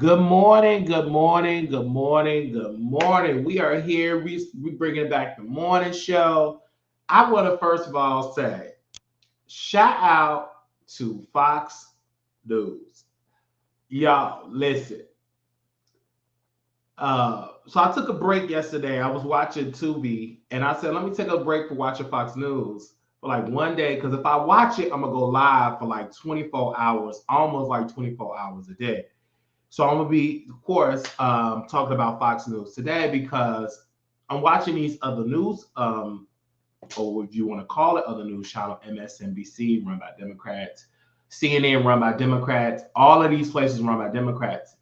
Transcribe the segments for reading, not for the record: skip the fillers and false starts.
Good morning, good morning, good morning, good morning. We are here. We bringing back the morning show. I want to first of all say, shout out to Fox News. Y'all, listen. So I took a break yesterday. I was watching Tubi, and I said, let me take a break for watching Fox News for like one day. Because if I watch it, I'm gonna go live for like 24 hours, almost like 24 hours a day. So I'm gonna be, of course, talking about Fox News today because I'm watching these other news, or if you want to call it other news channel, MSNBC run by Democrats, CNN run by Democrats, all of these places run by Democrats.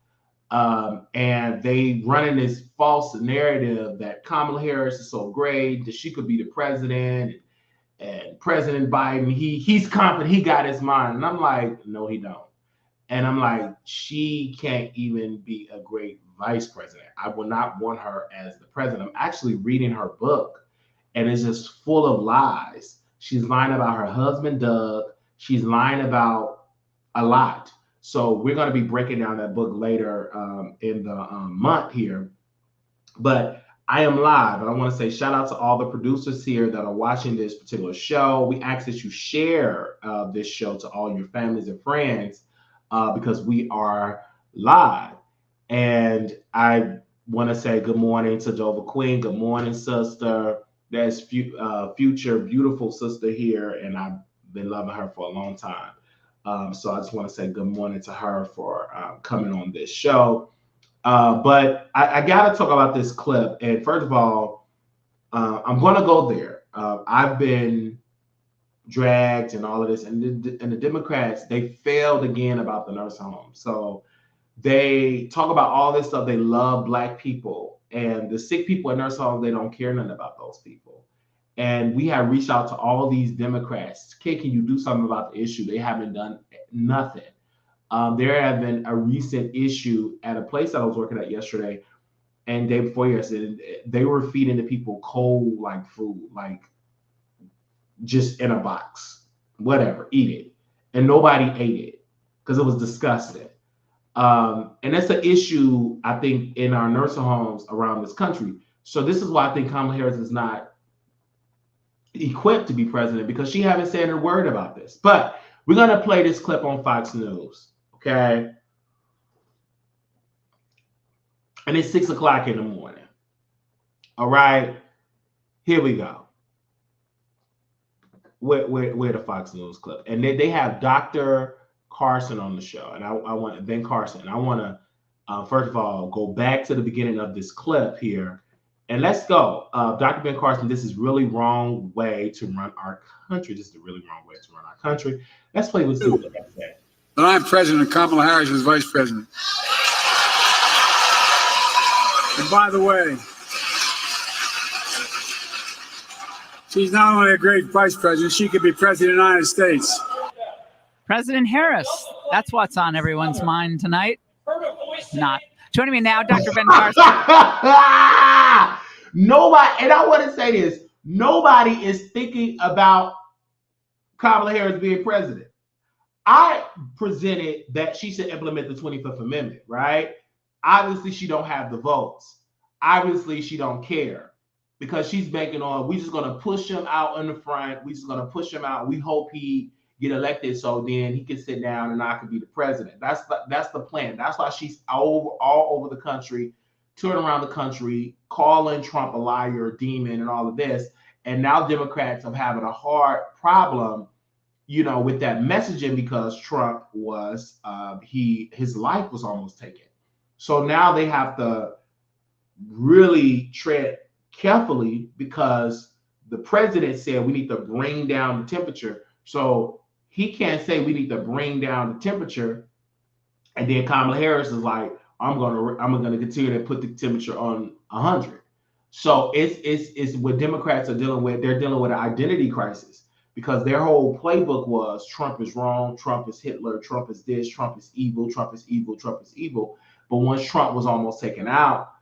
And they running this false narrative that Kamala Harris is so great that she could be the president, and President Biden, he's confident he got his mind. And I'm like, no, he don't. And I'm like, she can't even be a great vice president. I would not want her as the president. I'm actually reading her book, and it's just full of lies. She's lying about her husband, Doug. She's lying about a lot. So we're going to be breaking down that book later in the month here. But I am live, and I want to say shout out to all the producers here that are watching this particular show. We ask that you share this show to all your families and friends because we are live. And I want to say good morning to Dova Queen. Good morning, sister. That's future beautiful sister here, and I've been loving her for a long time. So I just want to say good morning to her for coming on this show. But I got to talk about this clip. And first of all, I'm going to go there. I've been dragged and all of this. And the Democrats, they failed again about the nursing home. So they talk about all this stuff. They love Black people. And the sick people in nursing homes, they don't care nothing about those people. And we have reached out to all these Democrats. Can you do something about the issue? They haven't done nothing. There have been a recent issue at a place that I was working at yesterday and day before yesterday. They were feeding the people cold like food, like just in a box, whatever, eat it. And nobody ate it because it was disgusting. And that's an issue, I think, in our nursing homes around this country. So this is why I think Kamala Harris is not equipped to be president because she haven't said a word about this. But we're going to play this clip on Fox News. Okay. And it's 6 o'clock in the morning. All right. Here we go. Where the Fox News clip. And they have Dr. Carson on the show. And I want Ben Carson. I want to, first of all, go back to the beginning of this clip here. And let's go. Dr. Ben Carson, this is really wrong way to run our country. This is the really wrong way to run our country. Let's play with you. But I'm president, Kamala Harris is vice president. And by the way, she's not only a great vice president, she could be president of the United States. President Harris, that's what's on everyone's mind tonight. Not. Joining me now, Dr. Ben Carson. Nobody, and I want to say this, nobody is thinking about Kamala Harris being president. I presented that she should implement the 25th Amendment, right? Obviously, she don't have the votes. Obviously, she don't care because she's banking on, we just going to push him out in the front. We just going to push him out. We hope he get elected so then he can sit down and I can be the president. That's the plan. That's why she's all over the country, touring around the country, calling Trump a liar, a demon, and all of this. And now Democrats are having a hard problem, you know, with that messaging because Trump was his life was almost taken. So now they have to really tread carefully because the president said we need to bring down the temperature. So he can't say we need to bring down the temperature, and then Kamala Harris is like, I'm gonna continue to put the temperature on 100. So it's what Democrats are dealing with. They're dealing with an identity crisis because their whole playbook was Trump is wrong, Trump is Hitler, Trump is this, Trump is evil, Trump is evil, Trump is evil. But once Trump was almost taken out,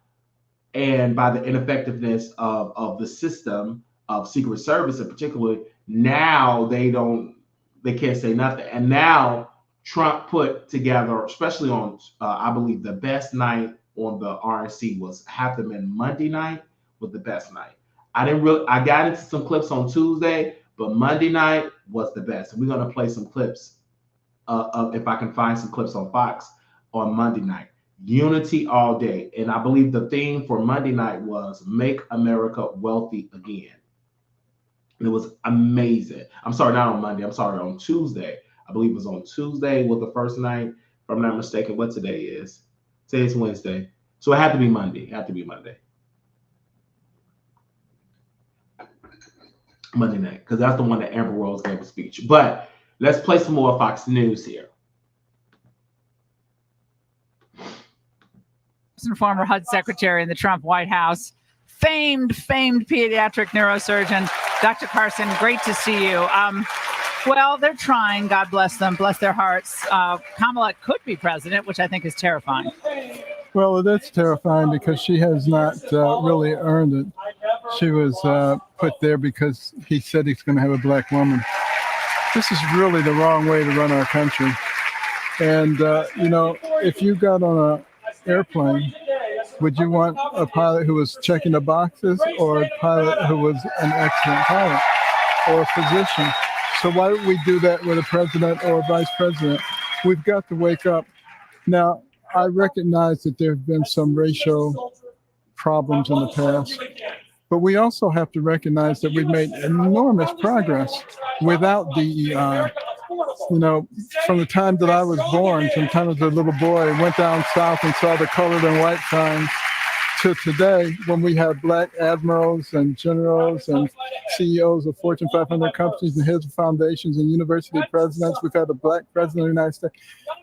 and by the ineffectiveness of the system of Secret Service in particular, now they can't say nothing. And now Trump put together, especially on, I believe the best night on the RNC was have to been Monday night was the best night. I got into some clips on Tuesday, but Monday night was the best. We're going to play some clips if I can find some clips on Fox on Monday night. Unity all day. And I believe the theme for Monday night was Make America Wealthy Again. And it was amazing. I'm sorry, not on Monday. I'm sorry, on Tuesday. I believe it was on Tuesday was the first night. If I'm not mistaken, what today is. Today is Wednesday. So it had to be Monday. It had to be Monday. Monday night, because that's the one that Amber Rose gave a speech. But let's play some more Fox News here. Former HUD secretary in the Trump White House, famed pediatric neurosurgeon, Dr. Carson, great to see you. Well, they're trying. God bless them. Bless their hearts. Kamala could be president, which I think is terrifying. Well, that's terrifying because she has not really earned it. She was put there because he said he's going to have a black woman. This is really the wrong way to run our country. And, if you got on an airplane, would you want a pilot who was checking the boxes or a pilot who was an excellent pilot or a physician? So why don't we do that with a president or a vice president? We've got to wake up. Now, I recognize that there have been some racial problems in the past, but we also have to recognize that we've made enormous progress without DEI. From the time that I was born, from the time I was a little boy, went down south and saw the colored and white signs, to today when we have black admirals and generals and CEOs of Fortune 500 companies and heads of foundations and university presidents. We've had a black president of the United States.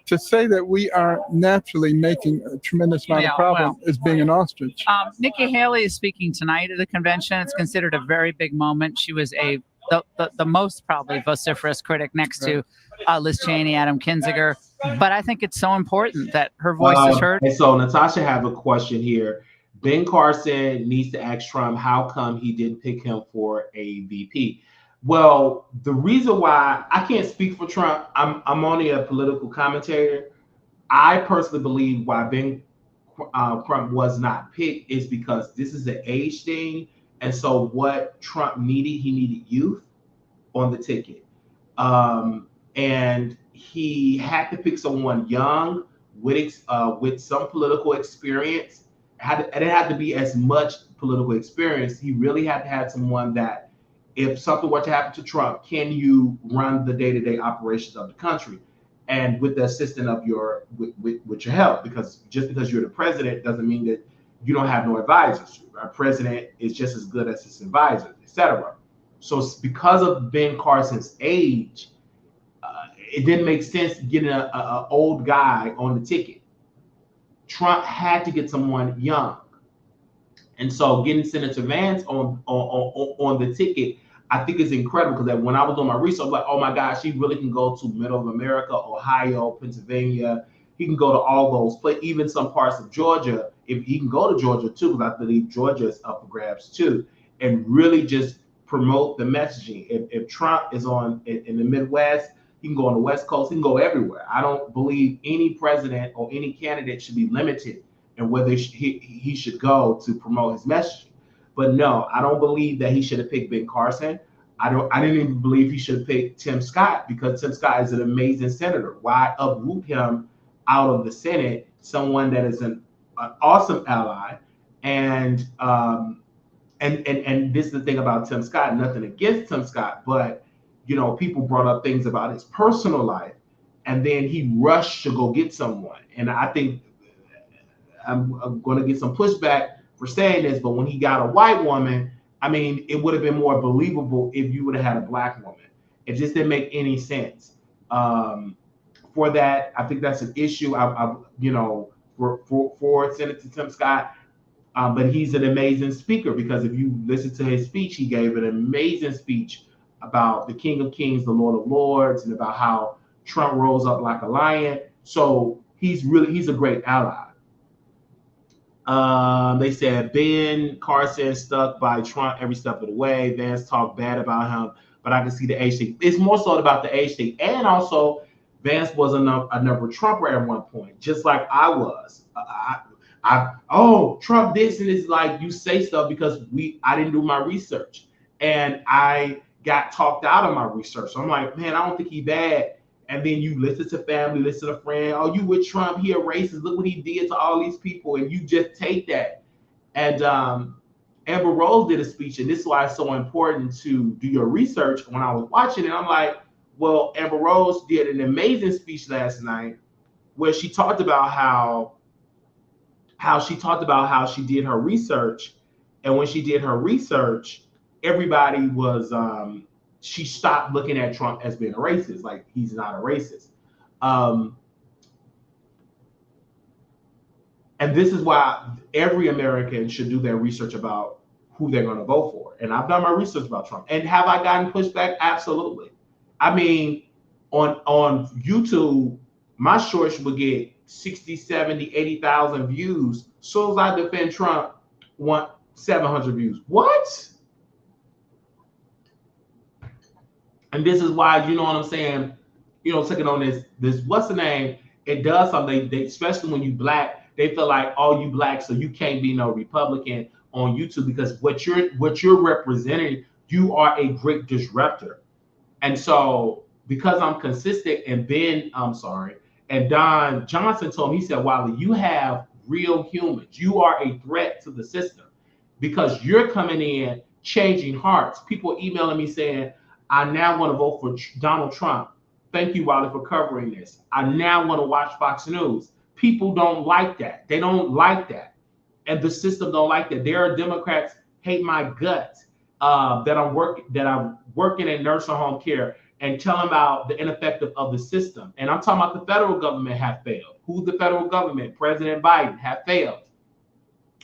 To say that we are naturally making a tremendous amount of progress is being an ostrich. Nikki Haley is speaking tonight at the convention. It's considered a very big moment. She was the most probably vociferous critic next to Liz Cheney, Adam Kinzinger. But I think it's so important that her voice is heard. And so Natasha have a question here. Ben Carson needs to ask Trump how come he didn't pick him for a VP. Well, the reason why I can't speak for Trump, I'm only a political commentator. I personally believe why Ben Trump was not picked is because this is an age thing. And so what Trump needed, he needed youth on the ticket. And he had to pick someone young with some political experience. It didn't have to be as much political experience. He really had to have someone that, if something were to happen to Trump, can you run the day-to-day operations of the country, and with the assistance of with your help? Because just because you're the president doesn't mean that you don't have no advisors. Our president is just as good as his advisors, etc. So because of Ben Carson's age, it didn't make sense getting an old guy on the ticket. Trump had to get someone young. And so getting Senator Vance on the ticket, I think is incredible, because when I was on my research, I was like, oh my gosh, he really can go to middle of America, Ohio, Pennsylvania. He can go to all those, but even some parts of Georgia. If he can go to Georgia too, because I believe Georgia is up for grabs too, and really just promote the messaging. If Trump is in the Midwest, he can go on the West Coast, he can go everywhere. I don't believe any president or any candidate should be limited in whether he should go to promote his messaging. But no, I don't believe that he should have picked Ben Carson. I didn't even believe he should have picked Tim Scott, because Tim Scott is an amazing senator. Why uproot him out of the Senate? Someone that is an awesome ally, and this is the thing about Tim Scott. Nothing against Tim Scott, but people brought up things about his personal life, and then he rushed to go get someone. And I think I'm going to get some pushback for saying this, but when he got a white woman, I mean, it would have been more believable if you would have had a black woman. It just didn't make any sense. For that, I think that's an issue. For Senator Tim Scott, but he's an amazing speaker, because if you listen to his speech, he gave an amazing speech about the King of Kings, the Lord of Lords, and about how Trump rose up like a lion. So he's a great ally. They said Ben Carson stuck by Trump every step of the way. Vance talked bad about him, but I can see the age thing. It's more so about the age thing. And also, Vance was a number Trumper at one point, just like I was. Oh, Trump this, and it's like you say stuff because I didn't do my research, and I got talked out of my research. So I'm like, man, I don't think he's bad. And then you listen to family, listen to friends. Oh, you with Trump? He a racist. Look what he did to all these people, and you just take that. And Amber Rose did a speech, and this is why it's so important to do your research. When I was watching it, I'm like, well, Amber Rose did an amazing speech last night where she talked about how she did her research, and when she did her research, everybody was she stopped looking at Trump as being a racist, like he's not a racist. And this is why every American should do their research about who they're going to vote for. And I've done my research about Trump. And have I gotten pushback? Absolutely. I mean, on YouTube, my shorts would get 60, 70, 80,000 views. As soon as I defend Trump, want 700 views. What? And this is why, you know what I'm saying, taking on this what's the name? It does something. They especially when you black, they feel like, oh, you black, so you can't be no Republican on YouTube because what you're representing, you are a great disruptor. And so because I'm consistent, and and Don Johnson told me, he said, Wiley, you have real humans. You are a threat to the system because you're coming in changing hearts. People emailing me saying, I now want to vote for Donald Trump. Thank you, Wiley, for covering this. I now want to watch Fox News. People don't like that. They don't like that. And the system don't like that. There are Democrats hate my guts that I'm working in nursing home care and telling about the ineffective of the system. And I'm talking about the federal government have failed. Who's the federal government? President Biden have failed.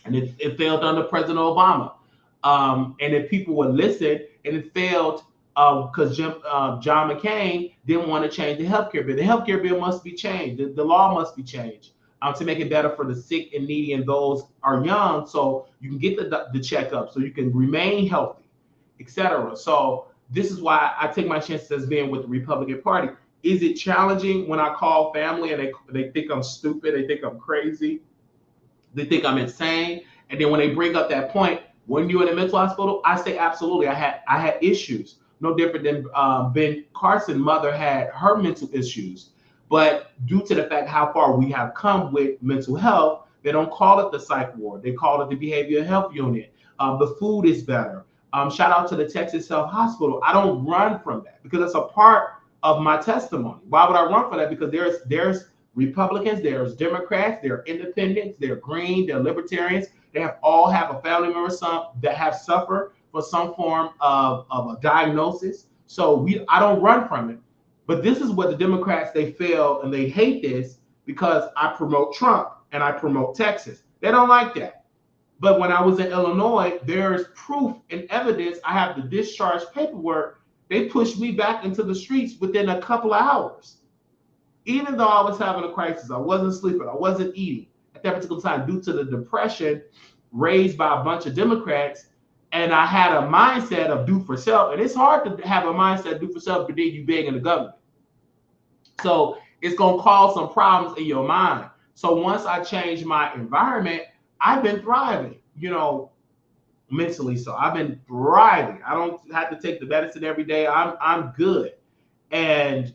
And it failed under President Obama. And if people would listen, and it failed because John McCain didn't want to change the healthcare bill. The healthcare bill must be changed. The law must be changed to make it better for the sick and needy and those are young, so you can get the checkup, so you can remain healthy, etc. So this is why I take my chances as being with the Republican Party. Is it challenging when I call family and they think I'm stupid, they think I'm crazy, they think I'm insane, and then when they bring up that point, when you're in a mental hospital, I say absolutely. I had issues. No different than Ben Carson's mother had her mental issues. But due to the fact how far we have come with mental health, they don't call it the psych ward. They call it the behavioral health unit. The food is better. Shout out to the Texas Health Hospital. I don't run from that because it's a part of my testimony. Why would I run from that? Because there's Republicans, there's Democrats, there are independents, they're green, they're libertarians. They all have a family member that have suffered for some form of a diagnosis. So I don't run from it. But this is what the Democrats, they fail and they hate this because I promote Trump and I promote Texas. They don't like that. But when I was in Illinois, there's proof and evidence. I have the discharge paperwork. They pushed me back into the streets within a couple of hours. Even though I was having a crisis, I wasn't sleeping, I wasn't eating at that particular time due to the depression raised by a bunch of Democrats. And I had a mindset of do for self. And it's hard to have a mindset of do for self, but then you begging the government. So it's going to cause some problems in your mind. So once I changed my environment, I've been thriving, mentally. So I've been thriving. I don't have to take the medicine every day. I'm good. And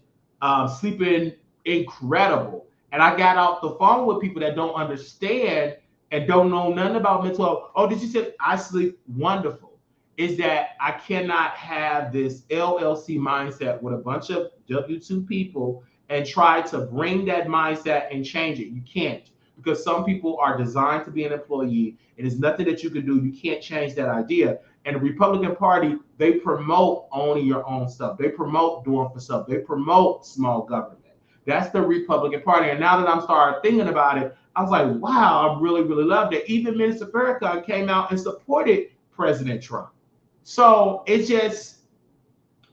sleeping incredible. And I got off the phone with people that don't understand and don't know nothing about mental health. Oh, did you say I sleep wonderful? Is that I cannot have this LLC mindset with a bunch of W-2 people and try to bring that mindset and change it. You can't, because some people are designed to be an employee. It is nothing that you can do. You can't change that idea. And the Republican Party, they promote owning your own stuff. They promote doing for self. They promote small government. That's the Republican Party. And now that I'm starting thinking about it, I was like, wow, I really, really loved it. Even Minister Farrakhan came out and supported President Trump. So it's just,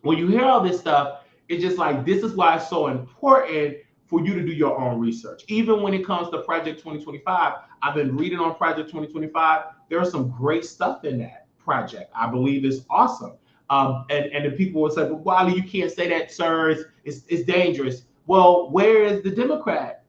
when you hear all this stuff, it's just like, this is why it's so important for you to do your own research. Even when it comes to Project 2025, I've been reading on Project 2025. There's some great stuff in that project. I believe it's awesome. And the people will say, but Wiley, you can't say that, sir. It's dangerous. Well, where is the Democrat?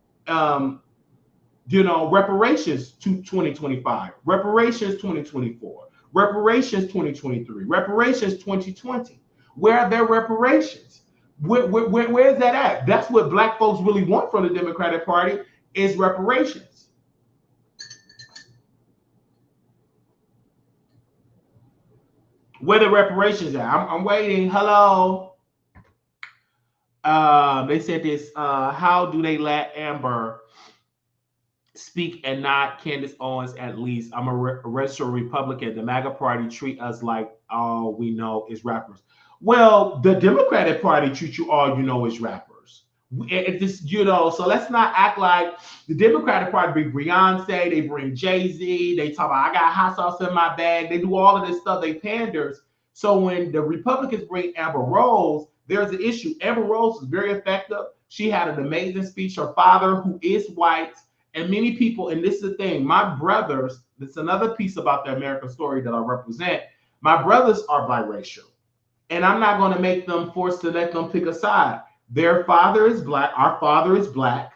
Reparations to 2025, reparations 2024, reparations 2023, reparations 2020. Where are their reparations? Where is that at? That's what Black folks really want from the Democratic Party is reparations. Where the reparations at? I'm waiting. Hello. They said this. How do they let Amber speak and not Candace Owens? At least I'm a registered Republican. The MAGA party treat us like all we know is rappers. Well, the Democratic Party treats you all you know is rappers. It just, so let's not act like the Democratic Party bring Beyonce, they bring Jay-Z, they talk about I got hot sauce in my bag, they do all of this stuff, they panders. So when the Republicans bring Amber Rose, there's an issue. Amber Rose is very effective. She had an amazing speech. Her father, who is white, and many people, and this is the thing, my brothers, this is another piece about the American story that I represent. My brothers are biracial, and I'm not going to make them forced to let them pick a side. Their father is Black. Our father is Black.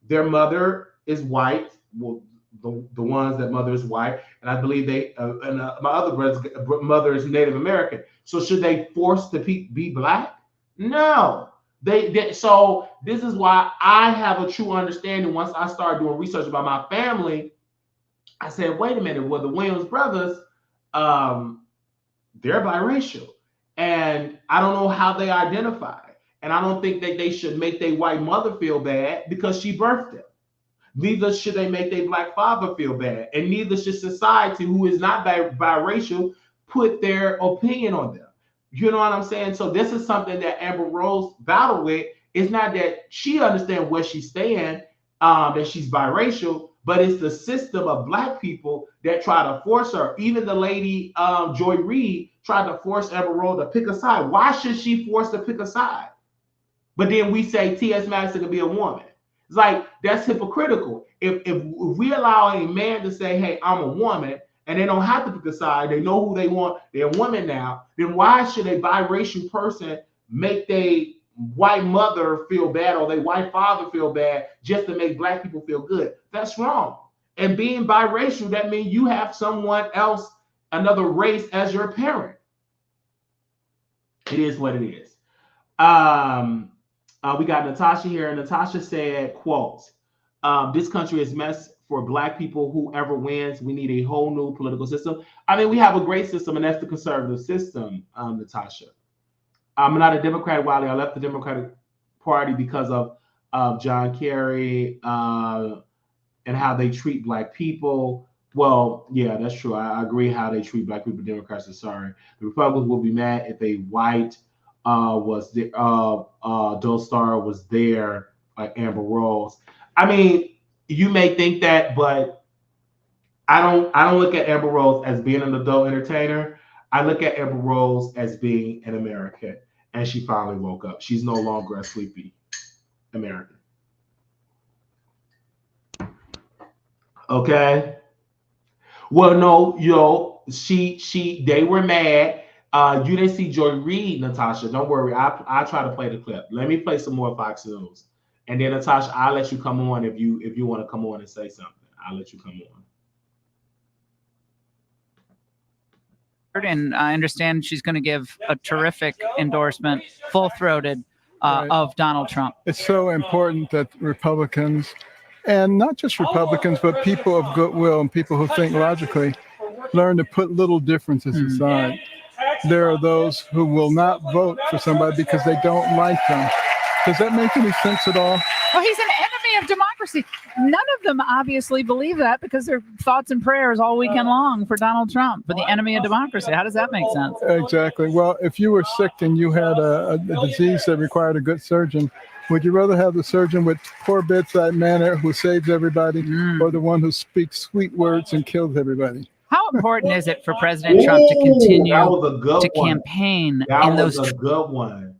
Their mother is white. Well, the ones that mother is white, and I believe my other brother's mother is Native American. So should they force to be Black? No. So this is why I have a true understanding. Once I started doing research about my family, I said, wait a minute, well, the Williams brothers, they're biracial. And I don't know how they identify. And I don't think that they should make their white mother feel bad because she birthed them. Neither should they make their Black father feel bad. And neither should society, who is not biracial, put their opinion on them. You know what I'm saying? So this is something that Amber Rose battled with. It's not that she understands where she's staying, that she's biracial, but it's the system of Black people that try to force her. Even the lady, Joy Reid, tried to force Amber Rose to pick a side. Why should she force to pick a side? But then we say T.S. Madison could be a woman. It's like, that's hypocritical. If we allow a man to say, hey, I'm a woman, and they don't have to pick a side, they know who they want, they're women now, then why should a biracial person make their white mother feel bad or their white father feel bad just to make Black people feel good? That's wrong. And being biracial, that means you have someone else, another race as your parent. It is what it is. We got Natasha here. Natasha said, quote, this country is mess for Black people. Whoever wins, we need a whole new political system. I mean, we have a great system, and that's the conservative system, Natasha. I'm not a Democrat, Wiley. I left the Democratic Party because of John Kerry and how they treat Black people. Well, yeah, that's true. I agree how they treat Black people. Democrats are sorry. The Republicans will be mad if a white was there, Dostar was there, like Amber Rose. I mean, you may think that, but I don't look at Amber Rose as being an adult entertainer. I look at Amber Rose as being an American, and she finally woke up. She's no longer a sleepy American. Okay. Well, no, they were mad. You didn't see Joy Reid, Natasha. Don't worry. I'll try to play the clip. Let me play some more Fox News. And then, Natasha, I'll let you come on if you want to come on and say something. I'll let you come on. And I understand she's going to give a terrific endorsement, full-throated, Right. of Donald Trump. It's so important that Republicans, and not just Republicans, but people of goodwill and people who think logically, learn to put little differences aside. There are those who will not vote for somebody because they don't like them. Does that make any sense at all? Well, he's an enemy of democracy. None of them obviously believe that because their thoughts and prayers all weekend long for Donald Trump, for the enemy of democracy. How does that make sense? Exactly. Well, if you were sick and you had a disease that required a good surgeon, would you rather have the surgeon with poor bedside manner who saves everybody or the one who speaks sweet words and kills everybody? How important is it for President Trump to continue to campaign in those That was a good one.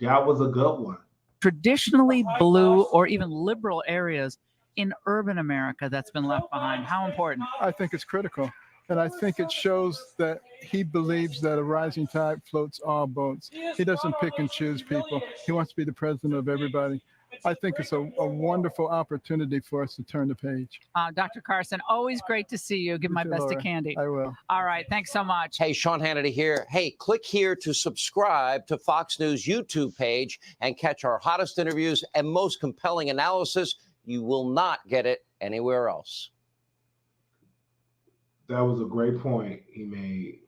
That was a good one. Traditionally blue or even liberal areas in urban America that's been left behind? How important? I think it's critical. And I think it shows that he believes that a rising tide floats all boats. He doesn't pick and choose people. He wants to be the president of everybody. I think it's a wonderful opportunity for us to turn the page. Dr. Carson, always great to see you. Give my best to Candy. I will. All right. Thanks so much. Hey, Sean Hannity here. Hey, click here to subscribe to Fox News YouTube page and catch our hottest interviews and most compelling analysis. You will not get it anywhere else. That was a great point he made.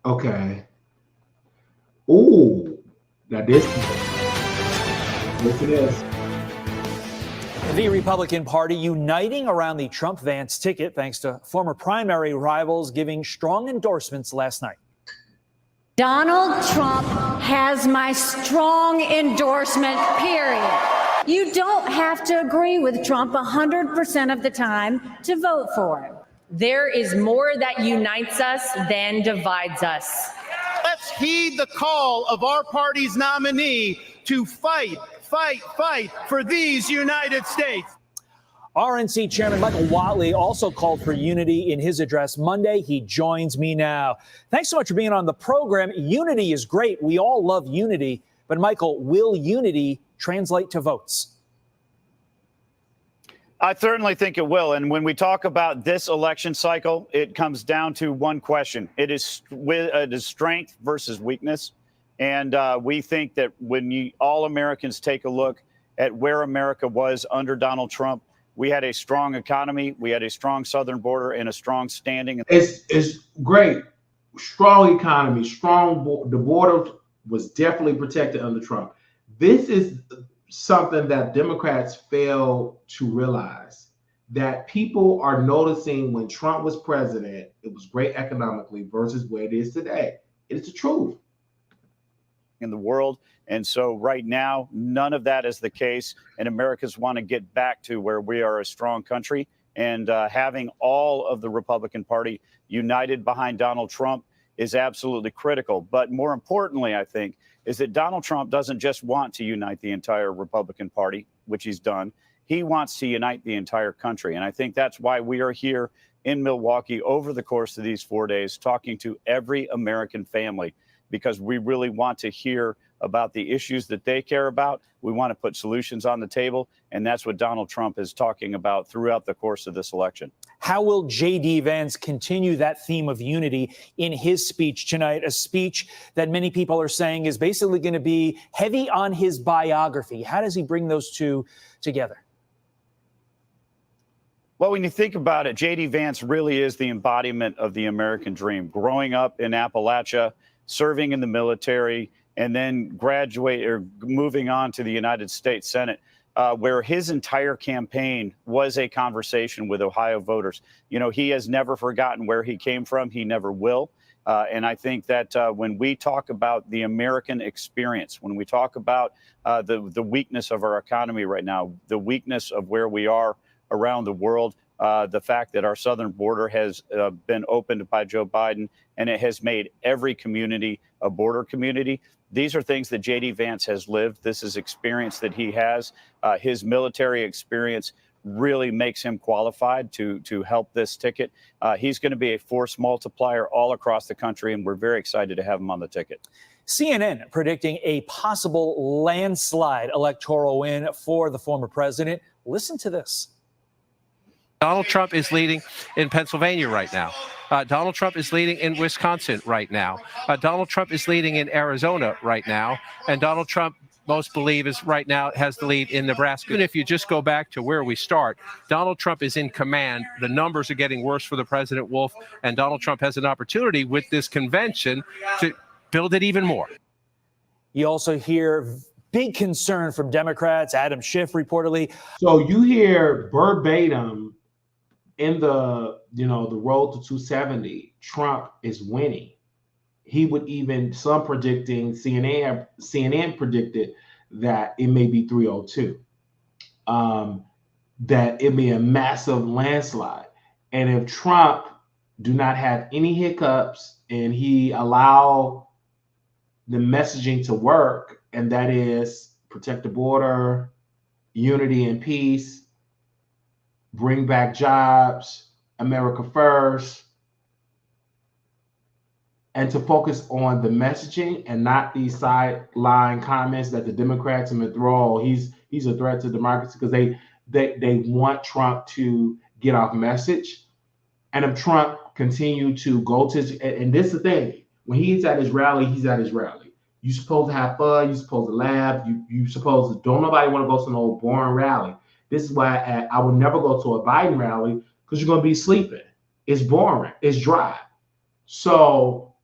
Okay. Ooh, now this it is. The Republican Party uniting around the Trump-Vance ticket thanks to former primary rivals giving strong endorsements last night. Donald Trump has my strong endorsement, period. You don't have to agree with Trump 100% of the time to vote for him. There is more that unites us than divides us. Let's heed the call of our party's nominee to fight for these United States. RNC Chairman Michael Whatley also called for unity in his address Monday. He joins me now. Thanks so much for being on the program. Unity is great. We all love unity. But, Michael, will unity translate to votes? I certainly think it will. And when we talk about this election cycle, it comes down to one question. It is strength versus weakness. And we think that when all Americans take a look at where America was under Donald Trump, we had a strong economy, we had a strong southern border, and a strong standing. It's great. Strong economy, the border was definitely protected under Trump. This is something that Democrats fail to realize, that people are noticing when Trump was president, it was great economically versus where it is today. It's the truth. In the world. And so right now, none of that is the case. And Americans want to get back to where we are a strong country. And having all of the Republican Party united behind Donald Trump is absolutely critical. But more importantly, I think, is that Donald Trump doesn't just want to unite the entire Republican Party, which he's done. He wants to unite the entire country. And I think that's why we are here in Milwaukee over the course of these 4 days, talking to every American family, because we really want to hear about the issues that they care about. We want to put solutions on the table. And that's what Donald Trump is talking about throughout the course of this election. How will J.D. Vance continue that theme of unity in his speech tonight, a speech that many people are saying is basically going to be heavy on his biography? How does he bring those two together? Well, when you think about it, J.D. Vance really is the embodiment of the American dream. Growing up in Appalachia, serving in the military, and then moving on to the United States Senate, where his entire campaign was a conversation with Ohio voters. You know, he has never forgotten where he came from. He never will. And I think that when we talk about the American experience, when we talk about the weakness of our economy right now, the weakness of where we are around the world, the fact that our southern border has been opened by Joe Biden, and it has made every community a border community. These are things that J.D. Vance has lived. This is experience that he has. His military experience really makes him qualified to help this ticket. He's going to be a force multiplier all across the country, and we're very excited to have him on the ticket. CNN predicting a possible landslide electoral win for the former president. Listen to this. Donald Trump is leading in Pennsylvania right now. Donald Trump is leading in Wisconsin right now. Donald Trump is leading in Arizona right now. And Donald Trump, most believe, is right now has the lead in Nebraska. Even if you just go back to where we start, Donald Trump is in command. The numbers are getting worse for the President, Wolf, and Donald Trump has an opportunity with this convention to build it even more. You also hear big concern from Democrats, Adam Schiff reportedly. So you hear verbatim in the road to 270, Trump is winning. He would even, some predicting, CNN predicted that it may be 302, that it may be a massive landslide. And if Trump do not have any hiccups and he allow the messaging to work, and that is protect the border, unity and peace, bring back jobs, America first, and to focus on the messaging and not these sideline comments that the Democrats have been throwing. He's a threat to democracy, because they want Trump to get off message. And if Trump continue to go to, and this is the thing, when he's at his rally, he's at his rally. You supposed to have fun. You supposed to laugh. You supposed to, don't nobody want to go to an old boring rally. This is why I would never go to a Biden rally, because you're going to be sleeping. It's boring. It's dry. So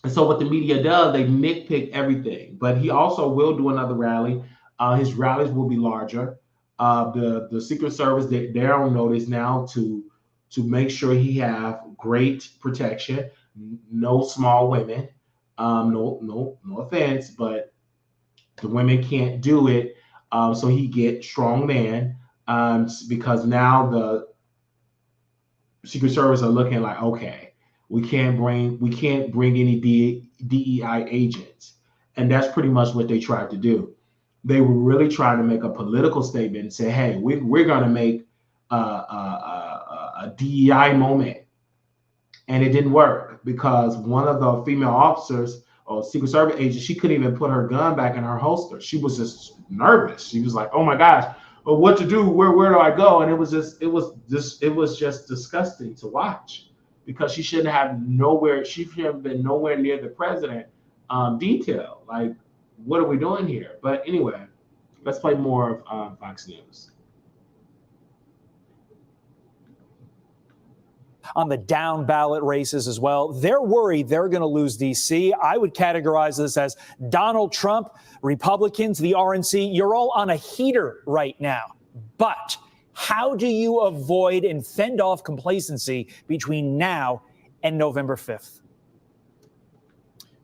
what the media does, they nitpick everything. But he also will do another rally. His rallies will be larger. The Secret Service, they're on notice now to make sure he have great protection. No small women. No offense, but the women can't do it. So he get strong man. Because now the Secret Service are looking like, okay, we can't bring any DEI agents. And that's pretty much what they tried to do. They were really trying to make a political statement and say, hey, we're going to make a DEI moment. And it didn't work, because one of the female officers or Secret Service agents, she couldn't even put her gun back in her holster. She was just nervous. She was like, oh my gosh, well, what to do? Where do I go? And it was just disgusting to watch, because she shouldn't have been nowhere near the president detail. Like, what are we doing here? But anyway, let's play more of Fox News. On the down ballot races as well, they're worried they're going to lose D.C. I would categorize this as Donald Trump, Republicans, the RNC, you're all on a heater right now. But how do you avoid and fend off complacency between now and November 5th?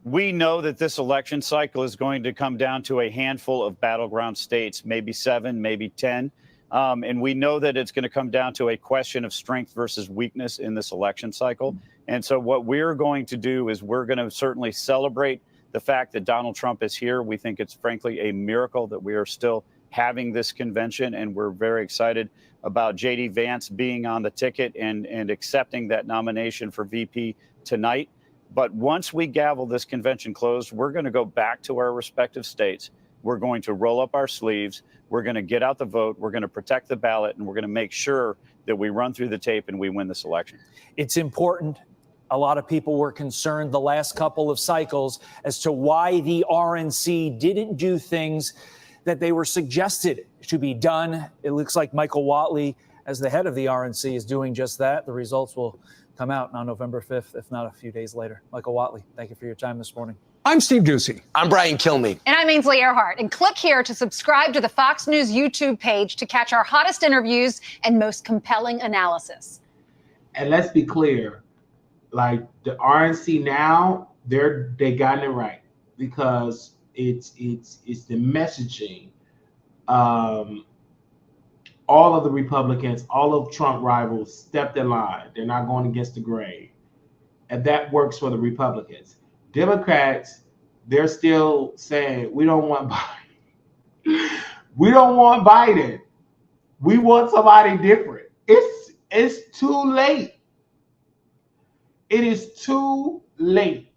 We know that this election cycle is going to come down to a handful of battleground states, maybe 7, maybe 10. And we know that it's going to come down to a question of strength versus weakness in this election cycle. And so what we're going to do is we're going to certainly celebrate the fact that Donald Trump is here. We think it's frankly a miracle that we are still having this convention. And we're very excited about J.D. Vance being on the ticket and accepting that nomination for VP tonight. But once we gavel this convention closed, we're going to go back to our respective states. We're going to roll up our sleeves. We're going to get out the vote. We're going to protect the ballot, and we're going to make sure that we run through the tape and we win this election. It's important. A lot of people were concerned the last couple of cycles as to why the RNC didn't do things that they were suggested to be done. It looks like Michael Whatley, as the head of the RNC, is doing just that. The results will come out on November 5th, if not a few days later. Michael Whatley, thank you for your time this morning. I'm Steve Doocy. I'm Brian Kilmeade. And I'm Ainsley Earhart. And click here to subscribe to the Fox News YouTube page to catch our hottest interviews and most compelling analysis. And let's be clear, like the RNC now, they gotten it right, because it's the messaging. All of the Republicans, all of Trump rivals stepped in line. They're not going against the grain. And that works for the Republicans. Democrats, they're still saying, we don't want Biden. We don't want Biden. We want somebody different. It's too late. It is too late.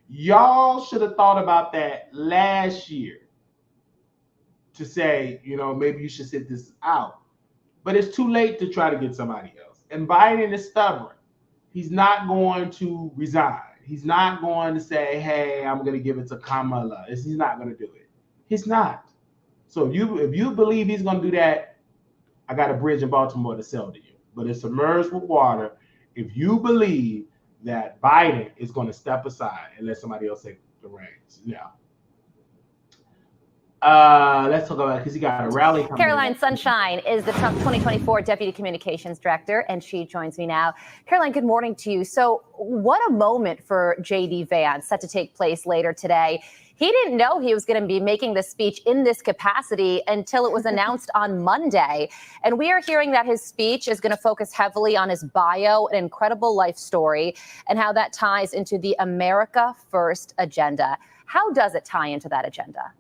Y'all should have thought about that last year to say, maybe you should sit this out. But it's too late to try to get somebody else. And Biden is stubborn. He's not going to resign. He's not going to say, hey, I'm going to give it to Kamala. He's not going to do it. He's not. So if you believe he's going to do that, I got a bridge in Baltimore to sell to you. But it's submerged with water. If you believe that Biden is going to step aside and let somebody else take the reins. Yeah. Let's talk about, because he got a rally coming. Caroline Sunshine is the Trump 2024 Deputy Communications Director, and she joins me now. Caroline, good morning to you. So what a moment for J.D. Vance, set to take place later today. He didn't know he was going to be making this speech in this capacity until it was announced on Monday. And we are hearing that his speech is going to focus heavily on his bio, an incredible life story, and how that ties into the America First agenda. How does it tie into that agenda?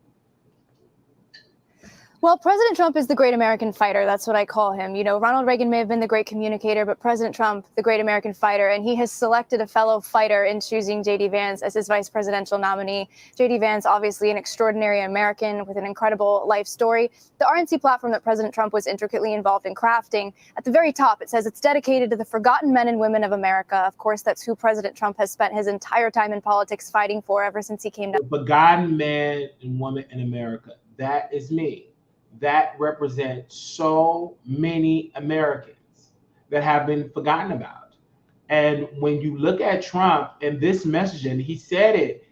Well, President Trump is the great American fighter. That's what I call him. You know, Ronald Reagan may have been the great communicator, but President Trump, the great American fighter, and he has selected a fellow fighter in choosing J.D. Vance as his vice presidential nominee. J.D. Vance, obviously an extraordinary American with an incredible life story. The RNC platform that President Trump was intricately involved in crafting, at the very top, it says it's dedicated to the forgotten men and women of America. Of course, that's who President Trump has spent his entire time in politics fighting for ever since he came to The forgotten man and woman in America. That is me. That represents so many Americans that have been forgotten about. And when you look at Trump and this messaging, he said it,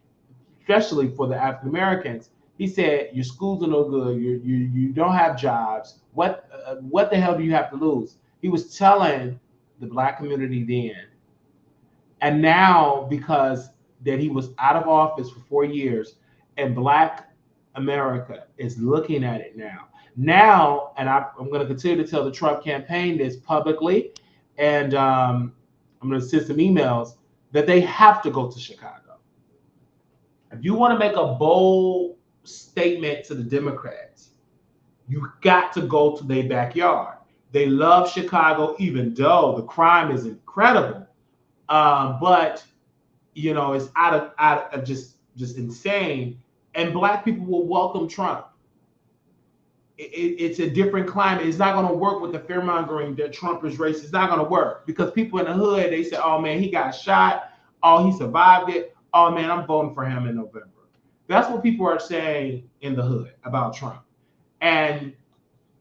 especially for the African Americans. He said, "Your schools are no good. You don't have jobs. What the hell do you have to lose?" He was telling the Black community then. And now, because that he was out of office for 4 years, and Black America is looking at it now. And I'm going to continue to tell the Trump campaign this publicly, and I'm going to send some emails that they have to go to Chicago. If you want to make a bold statement to the Democrats, you got to go to their backyard. They love Chicago, even though the crime is incredible, but you know it's out of just insane. And Black people will welcome Trump. It's a different climate. It's not going to work with the fear-mongering that Trump is racist. It's not going to work because people in the hood, they say, "Oh man, he got shot. Oh, he survived it. Oh man, I'm voting for him in November." That's what people are saying in the hood about Trump. And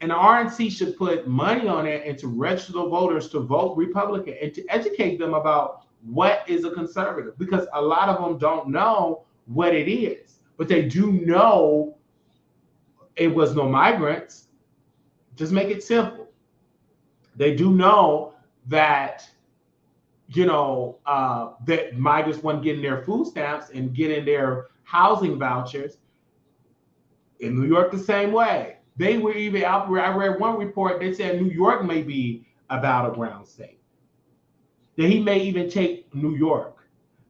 the RNC should put money on it and to register the voters to vote Republican and to educate them about what is a conservative, because a lot of them don't know what it is, but they do know it was no migrants. Just make it simple. They do know that, that migrants weren't getting their food stamps and getting their housing vouchers. In New York, the same way. They were even out. I read one report. They said New York may be a battleground state. That he may even take New York.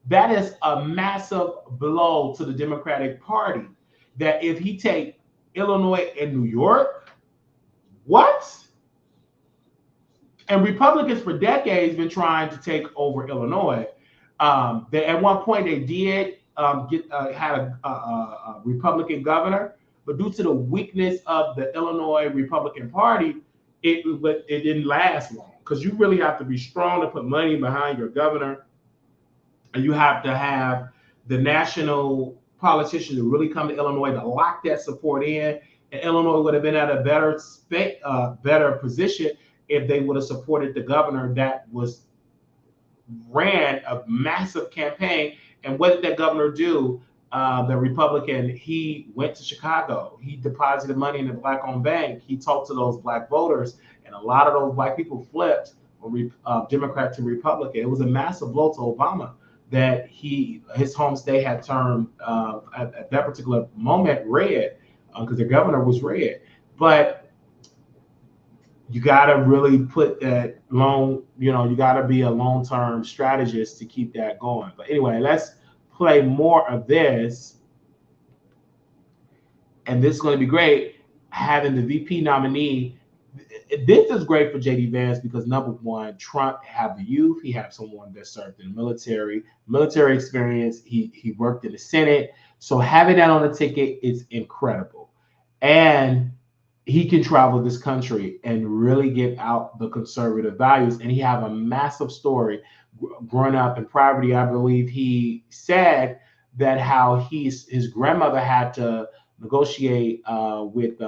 That is a massive blow to the Democratic Party. That if he take Illinois and New York, what? And Republicans for decades been trying to take over Illinois. At one point they did had a Republican governor, but due to the weakness of the Illinois Republican Party, it didn't last long, because you really have to be strong to put money behind your governor, and you have to have the national politicians to really come to Illinois to lock that support in. And Illinois would have been at a better position if they would have supported the governor that ran a massive campaign. And what did that governor do? The Republican, he went to Chicago. He deposited money in a Black-owned bank. He talked to those Black voters, and a lot of those Black people flipped from Democrat to Republican. It was a massive blow to Obama that his home state had turned at that particular moment red, because the governor was red. But you got to really put that you got to be a long-term strategist to keep that going. But anyway, let's play more of this. And this is going to be great, having the VP nominee. This is great for J.D. Vance because, number one, Trump have the youth. He have someone that served in the military experience. He worked in the Senate. So having that on the ticket is incredible. And he can travel this country and really get out the conservative values. And he have a massive story. Growing up in poverty, I believe he said that how his grandmother had to negotiate with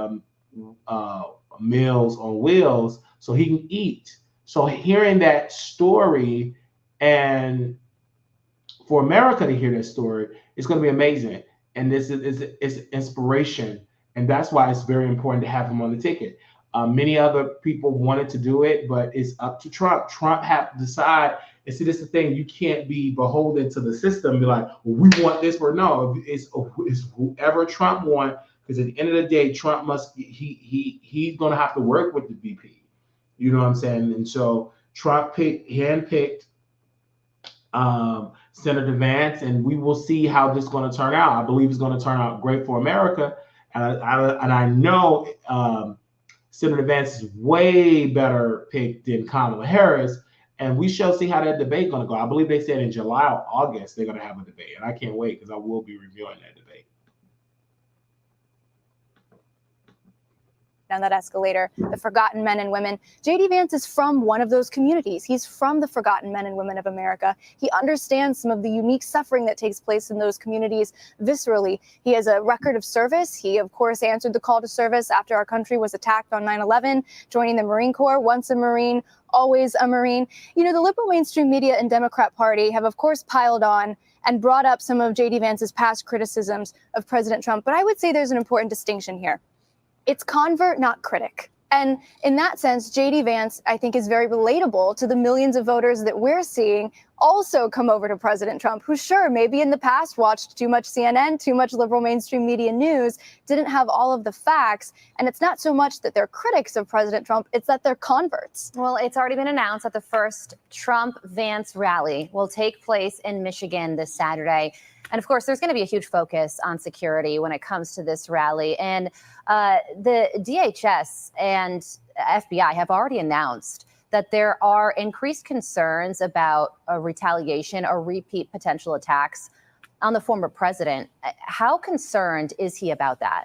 Meals on Wheels so he can eat. So hearing that story, and for America to hear that story, it's going to be amazing. And this is inspiration. And that's why it's very important to have him on the ticket. Many other people wanted to do it, but it's up to Trump. Trump have to decide. And see, this is the thing. You can't be beholden to the system and be like, well, we want this, or no. It's whoever Trump wants. Because at the end of the day, Trump he's going to have to work with the VP. You know what I'm saying? And so Trump handpicked Senator Vance, and we will see how this is going to turn out. I believe it's going to turn out great for America. And I know Senator Vance is way better picked than Kamala Harris. And we shall see how that debate going to go. I believe they said in July or August they're going to have a debate. And I can't wait because I will be reviewing that debate. Down that escalator, the forgotten men and women. J.D. Vance is from one of those communities. He's from the forgotten men and women of America. He understands some of the unique suffering that takes place in those communities viscerally. He has a record of service. He, of course, answered the call to service after our country was attacked on 9/11, joining the Marine Corps, once a Marine, always a Marine. You know, the liberal mainstream media and Democrat Party have, of course, piled on and brought up some of J.D. Vance's past criticisms of President Trump. But I would say there's an important distinction here. It's convert, not critic. And in that sense, J.D. Vance, I think, is very relatable to the millions of voters that we're seeing also come over to President Trump, who sure, maybe in the past watched too much CNN, too much liberal mainstream media news, didn't have all of the facts. And it's not so much that they're critics of President Trump, it's that they're converts. Well, it's already been announced that the first Trump-Vance rally will take place in Michigan this Saturday. And of course, there's going to be a huge focus on security when it comes to this rally. And the DHS and FBI have already announced that there are increased concerns about retaliation or repeat potential attacks on the former president. How concerned is he about that?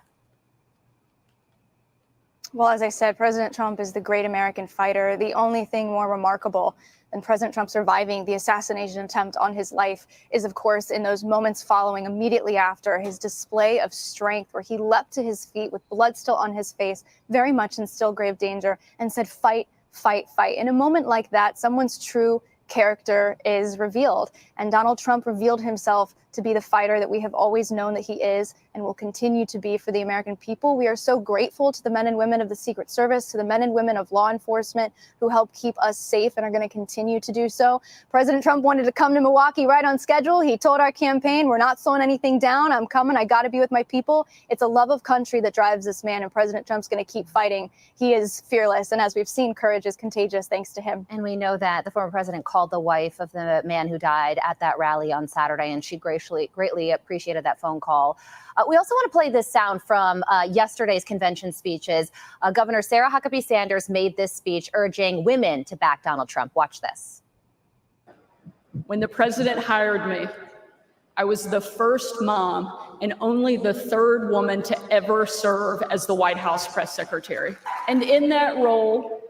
Well, as I said, President Trump is the great American fighter. The only thing more remarkable than President Trump surviving the assassination attempt on his life is, of course, in those moments following immediately after his display of strength, where he leapt to his feet with blood still on his face, very much in still grave danger, and said, fight, fight, fight. In a moment like that, someone's true character is revealed. And Donald Trump revealed himself to be the fighter that we have always known that he is and will continue to be for the American people. We are so grateful to the men and women of the Secret Service, to the men and women of law enforcement who help keep us safe and are going to continue to do so. President Trump wanted to come to Milwaukee right on schedule. He told our campaign, we're not slowing anything down. I'm coming. I got to be with my people. It's a love of country that drives this man, and President Trump's going to keep fighting. He is fearless, and as we've seen, courage is contagious thanks to him. And we know that the former president called the wife of the man who died at that rally on Saturday, and she greatly appreciated that phone call. We also want to play this sound from yesterday's convention speeches. Governor Sarah Huckabee Sanders made this speech urging women to back Donald Trump. Watch this. When the president hired me, I was the first mom and only the third woman to ever serve as the White House press secretary. And in that role,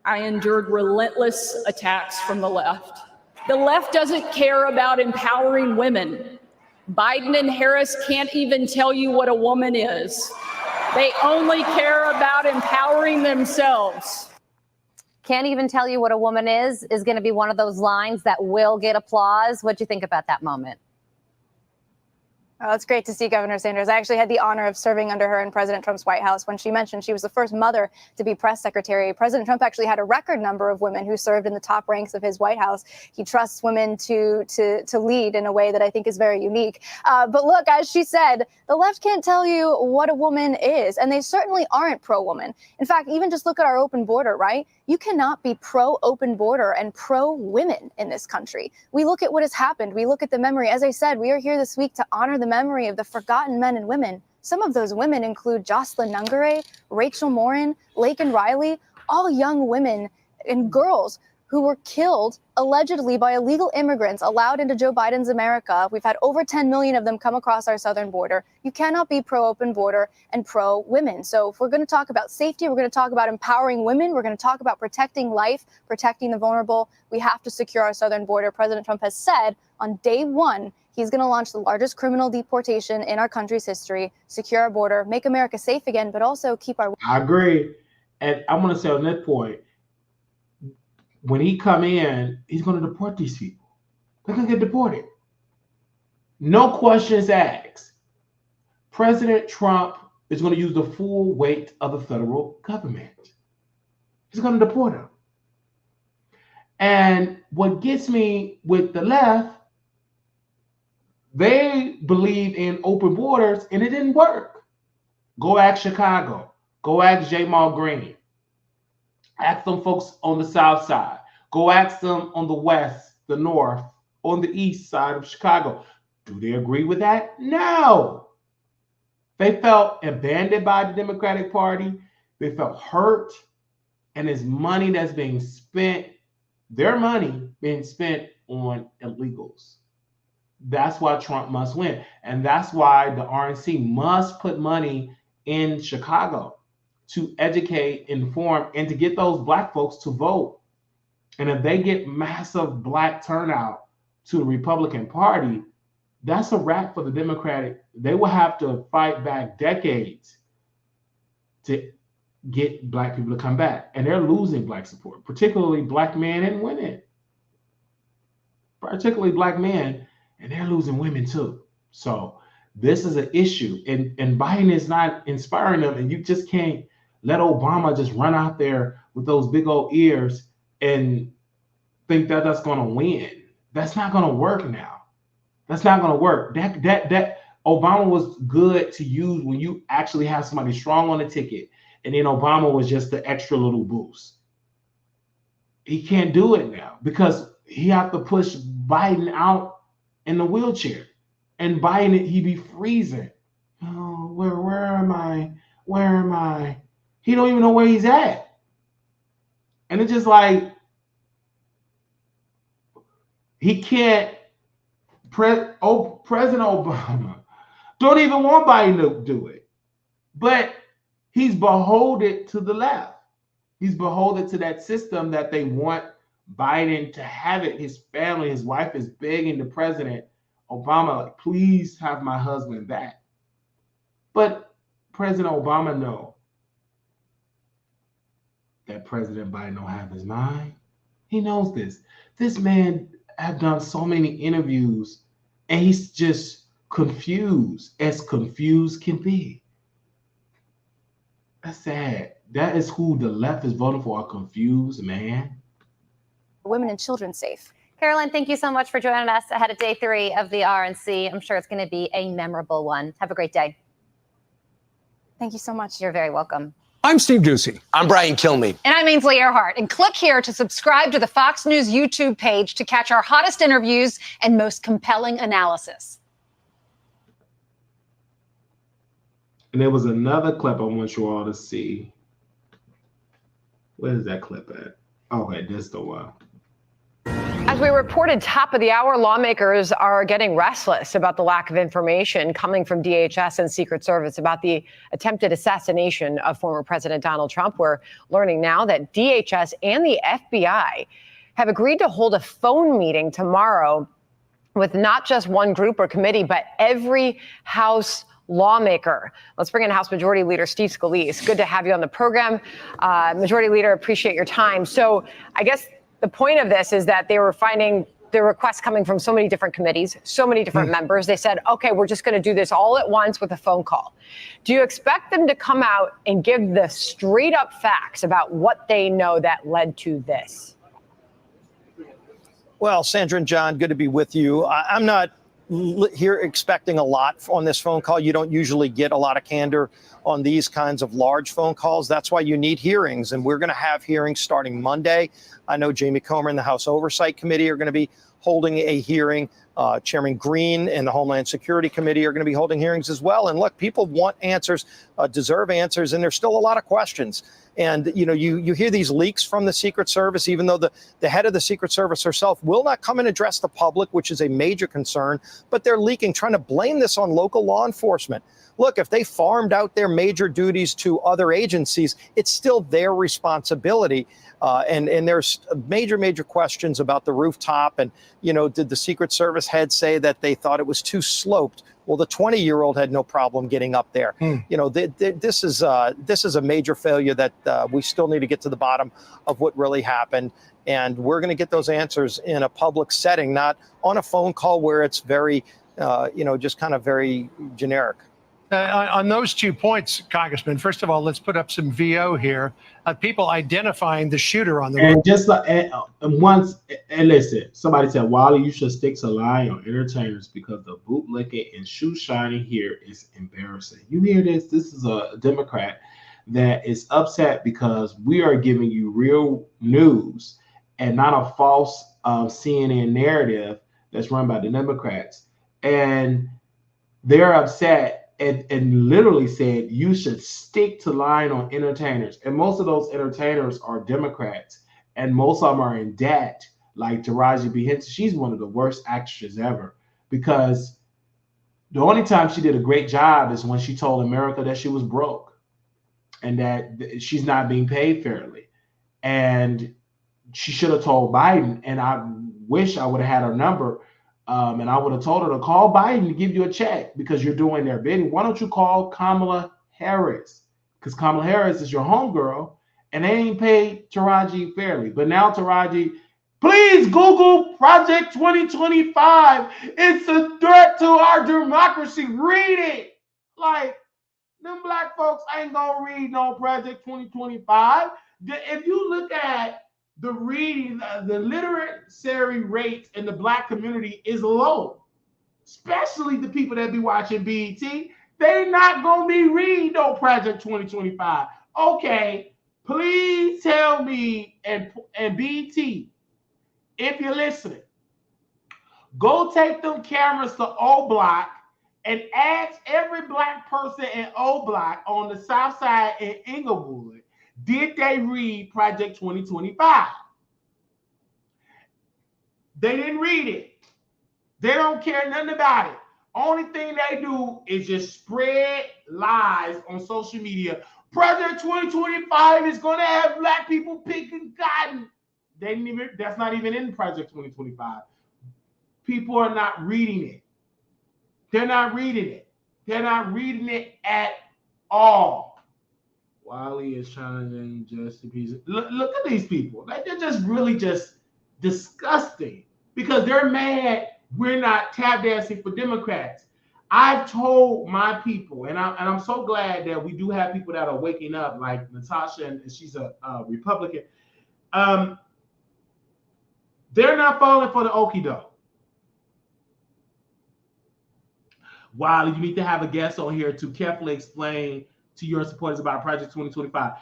I endured relentless attacks from the left. The left doesn't care about empowering women. Biden and Harris can't even tell you what a woman is. They only care about empowering themselves. Can't even tell you what a woman is going to be one of those lines that will get applause. What do you think about that moment? Oh, it's great to see Governor Sanders. I actually had the honor of serving under her in President Trump's White House when she mentioned she was the first mother to be press secretary. President Trump actually had a record number of women who served in the top ranks of his White House. He trusts women to lead in a way that I think is very unique. But look, as she said, the left can't tell you what a woman is, and they certainly aren't pro-woman. In fact, even just look at our open border, right? You cannot be pro-open border and pro-women in this country. We look at what has happened. We look at the memory. As I said, we are here this week to honor the memory of the forgotten men and women. Some of those women include Jocelyn Nungare, Rachel Morin, Laken Riley, all young women and girls who were killed allegedly by illegal immigrants allowed into Joe Biden's America. We've had over 10 million of them come across our southern border. You cannot be pro-open border and pro-women. So if we're going to talk about safety, we're going to talk about empowering women, we're going to talk about protecting life, protecting the vulnerable, we have to secure our southern border. President Trump has said on day one, he's going to launch the largest criminal deportation in our country's history, secure our border, make America safe again, but also keep our... I agree. And I want to say on that point, when he come in, he's going to deport these people. They're going to get deported. No questions asked. President Trump is going to use the full weight of the federal government. He's going to deport them. And what gets me with the left, they believe in open borders, and it didn't work. Go ask Chicago. Go ask Jamal Green. Ask them folks on the south side. Go ask them on the west, the north, on the east side of Chicago. Do they agree with that? No. They felt abandoned by the Democratic Party. They felt hurt. And it's money that's being spent, their money being spent on illegals. That's why Trump must win. And that's why the RNC must put money in Chicago to educate, inform, and to get those Black folks to vote. And if they get massive Black turnout to the Republican Party, that's a wrap for the Democratic. They will have to fight back decades to get Black people to come back. And they're losing Black support, particularly Black men and women. Particularly Black men, and they're losing women too. So this is an issue. And Biden is not inspiring them, and you just can't let Obama just run out there with those big old ears and think that that's going to win. That's not going to work now. That's not going to work. That Obama was good to use when you actually have somebody strong on the ticket, and then Obama was just the extra little boost. He can't do it now because he have to push Biden out in the wheelchair, and Biden, he be freezing. Oh, where am I? Where am I? He don't even know where he's at. And it's just like, he can't, President Obama don't even want Biden to do it. But he's beholden to the left. He's beholden to that system that they want Biden to have it. His family, his wife is begging the President Obama, like, please have my husband back. But President Obama knows that President Biden don't have his mind. He knows this. This man have done so many interviews, and he's just confused can be. That's sad. That is who the left is voting for, a confused man. Women and children safe. Caroline, thank you so much for joining us ahead of day 3 of the RNC. I'm sure it's going to be a memorable one. Have a great day. Thank you so much. You're very welcome. I'm Steve Ducey. I'm Brian Kilmeade. And I'm Ainsley Earhart. And click here to subscribe to the Fox News YouTube page to catch our hottest interviews and most compelling analysis. And there was another clip I want you all to see. Where is that clip at? Okay, this is the one. As we reported top of the hour, lawmakers are getting restless about the lack of information coming from DHS and Secret Service about the attempted assassination of former President Donald Trump. We're learning now that DHS and the FBI have agreed to hold a phone meeting tomorrow with not just one group or committee, but every House lawmaker. Let's bring in House Majority Leader Steve Scalise. Good to have you on the program. Majority Leader, appreciate your time. So I guess the point of this is that they were finding the requests coming from so many different committees, so many different members. They said, okay, we're just going to do this all at once with a phone call. Do you expect them to come out and give the straight up facts about what they know that led to this? Well, Sandra and John, good to be with you. I'm not here expecting a lot on this phone call. You don't usually get a lot of candor on these kinds of large phone calls. That's why you need hearings. And we're going to have hearings starting Monday. I know Jamie Comer and the House Oversight Committee are going to be holding a hearing. Chairman Green and the Homeland Security Committee are going to be holding hearings as well. And look, people want answers, deserve answers, and there's still a lot of questions. And, you know, you hear these leaks from the Secret Service, even though the head of the Secret Service herself will not come and address the public, which is a major concern. But they're leaking, trying to blame this on local law enforcement. Look, if they farmed out their major duties to other agencies, it's still their responsibility. And there's major questions about the rooftop. And, you know, did the Secret Service head say that they thought it was too sloped? Well, the 20-year-old had no problem getting up there. You know, this is a major failure that we still need to get to the bottom of what really happened. And we're going to get those answers in a public setting, not on a phone call where it's very, just kind of very generic. On those 2 points, Congressman, first of all, let's put up some VO here. People identifying the shooter on the and just and listen, somebody said, Wally, you should stick to lying on entertainers because the bootlicking and shoe shining here is embarrassing. You hear this? This is a Democrat that is upset because we are giving you real news and not a false CNN narrative that's run by the Democrats. And they're upset and literally said you should stick to line on entertainers. And most of those entertainers are Democrats, and most of them are in debt. Like Taraji P. Henson, she's one of the worst actresses ever, because the only time she did a great job is when she told America that she was broke and that she's not being paid fairly. And she should have told Biden, and I wish I would have had her number, and I would have told her to call Biden to give you a check because you're doing their bidding. Why don't you call Kamala Harris? Because Kamala Harris is your homegirl, and they ain't paid Taraji fairly. But now Taraji, please Google Project 2025. It's a threat to our democracy. Read it. Like, them black folks ain't gonna read no Project 2025. If you look at the reading, the literacy rate in the black community is low, especially the people that be watching BET. They're not gonna be reading no Project 2025. Okay, please tell me, and BET, if you're listening, go take them cameras to O Block and ask every black person in O Block on the South Side in Inglewood, did they read Project 2025? They didn't read it. They don't care nothing about it. Only thing they do is just spread lies on social media. Project 2025 is going to have black people picking cotton. That's not even in Project 2025. People are not reading it. They're not reading it. They're not reading it at all. Wiley is challenging Jesse Peace. Look at these people. Like, they're just really just disgusting because they're mad we're not tap dancing for Democrats. I've told my people, and I'm so glad that we do have people that are waking up, like Natasha, and she's a Republican. They're not falling for the okie doke. Wiley, you need to have a guest on here to carefully explain to your supporters about Project 2025.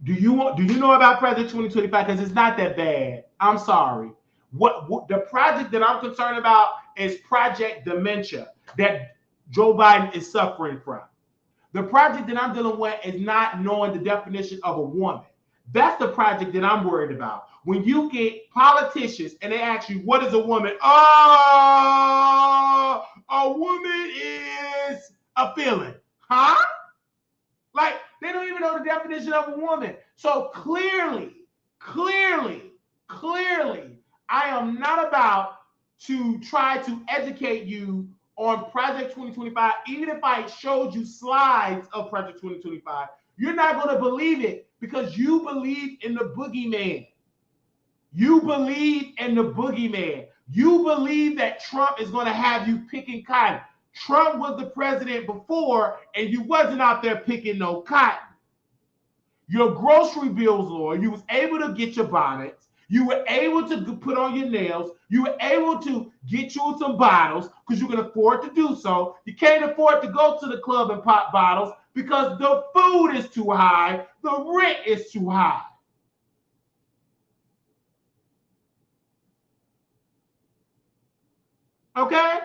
Do you know about Project 2025? Because it's not that bad. I'm sorry. What the project that I'm concerned about is Project Dementia that Joe Biden is suffering from. The project that I'm dealing with is not knowing the definition of a woman. That's the project that I'm worried about. When you get politicians and they ask you, what is a woman? Oh, a woman is a feeling. Huh? Like, they don't even know the definition of a woman. So clearly, I am not about to try to educate you on Project 2025. Even if I showed you slides of Project 2025, you're not going to believe it because you believe in the boogeyman. You believe in the boogeyman. You believe that Trump is going to have you picking cotton. Trump was the president before, and you wasn't out there picking no cotton. Your grocery bills, Lord, you was able to get your bonnets. You were able to put on your nails. You were able to get you some bottles because you can afford to do so. You can't afford to go to the club and pop bottles because the food is too high. The rent is too high. Okay?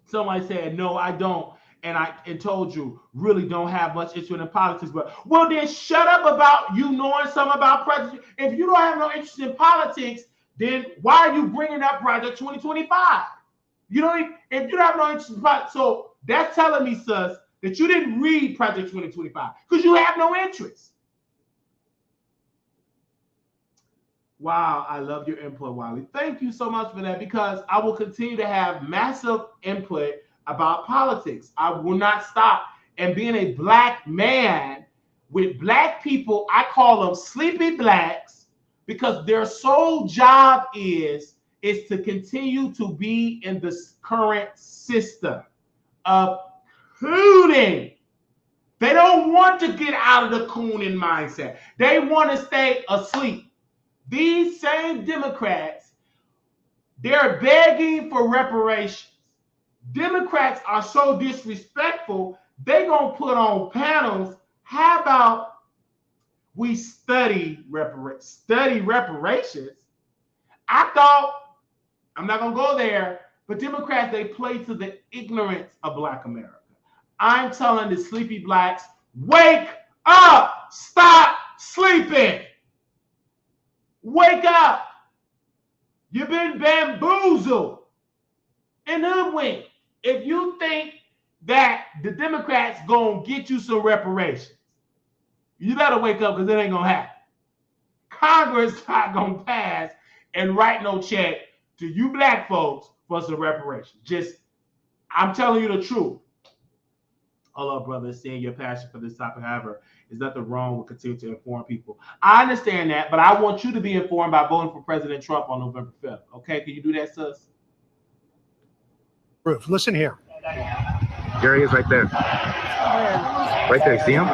Somebody said, no, I don't. And I told you, really don't have much interest in politics. But, well, then shut up about you knowing something about president. If you don't have no interest in politics, then why are you bringing up Project 2025? You don't. If you don't have no interest in politics, so that's telling me, sus, that you didn't read Project 2025 because you have no interest. Wow, I love your input, Wiley. Thank you so much for that, because I will continue to have massive input about politics. I will not stop. And being a black man with black people, I call them sleepy blacks, because their sole job is to continue to be in the current system of cooning. They don't want to get out of the cooning mindset. They want to stay asleep. These same Democrats, they're begging for reparations. Democrats are so disrespectful, they're going to put on panels. How about we study reparations? I thought, I'm not going to go there, but Democrats, they play to the ignorance of Black America. I'm telling the sleepy blacks, wake up! Stop sleeping! Wake up! You've been bamboozled and hoodwinked. If you think that the Democrats gonna get you some reparations, you better wake up, because it ain't gonna happen. Congress not gonna pass and write no check to you black folks for some reparations. I'm telling you the truth. Hello, brother, seeing your passion for this topic. However, there's nothing wrong with continuing to inform people. I understand that, but I want you to be informed by voting for President Trump on November 5th. Okay, can you do that, sis? Roof. Listen here. There he is right there. Right there. See him?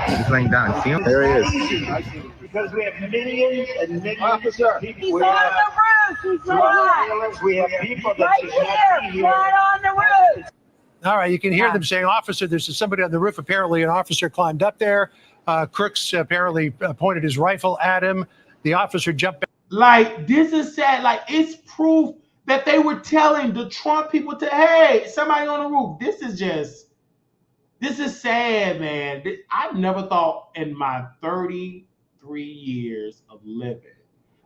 He's laying down. See him? There he is. Because we have millions and millions of people. He's on the roof. We have people that right here, right on the roof. All right, you can hear them saying, officer, there's somebody on the roof. Apparently, an officer climbed up there. Crooks apparently pointed his rifle at him. The officer jumped back. Like, this is sad. Like, it's proof that they were telling the Trump people to, hey, somebody on the roof. This is sad, man. I never thought in my 33 years of living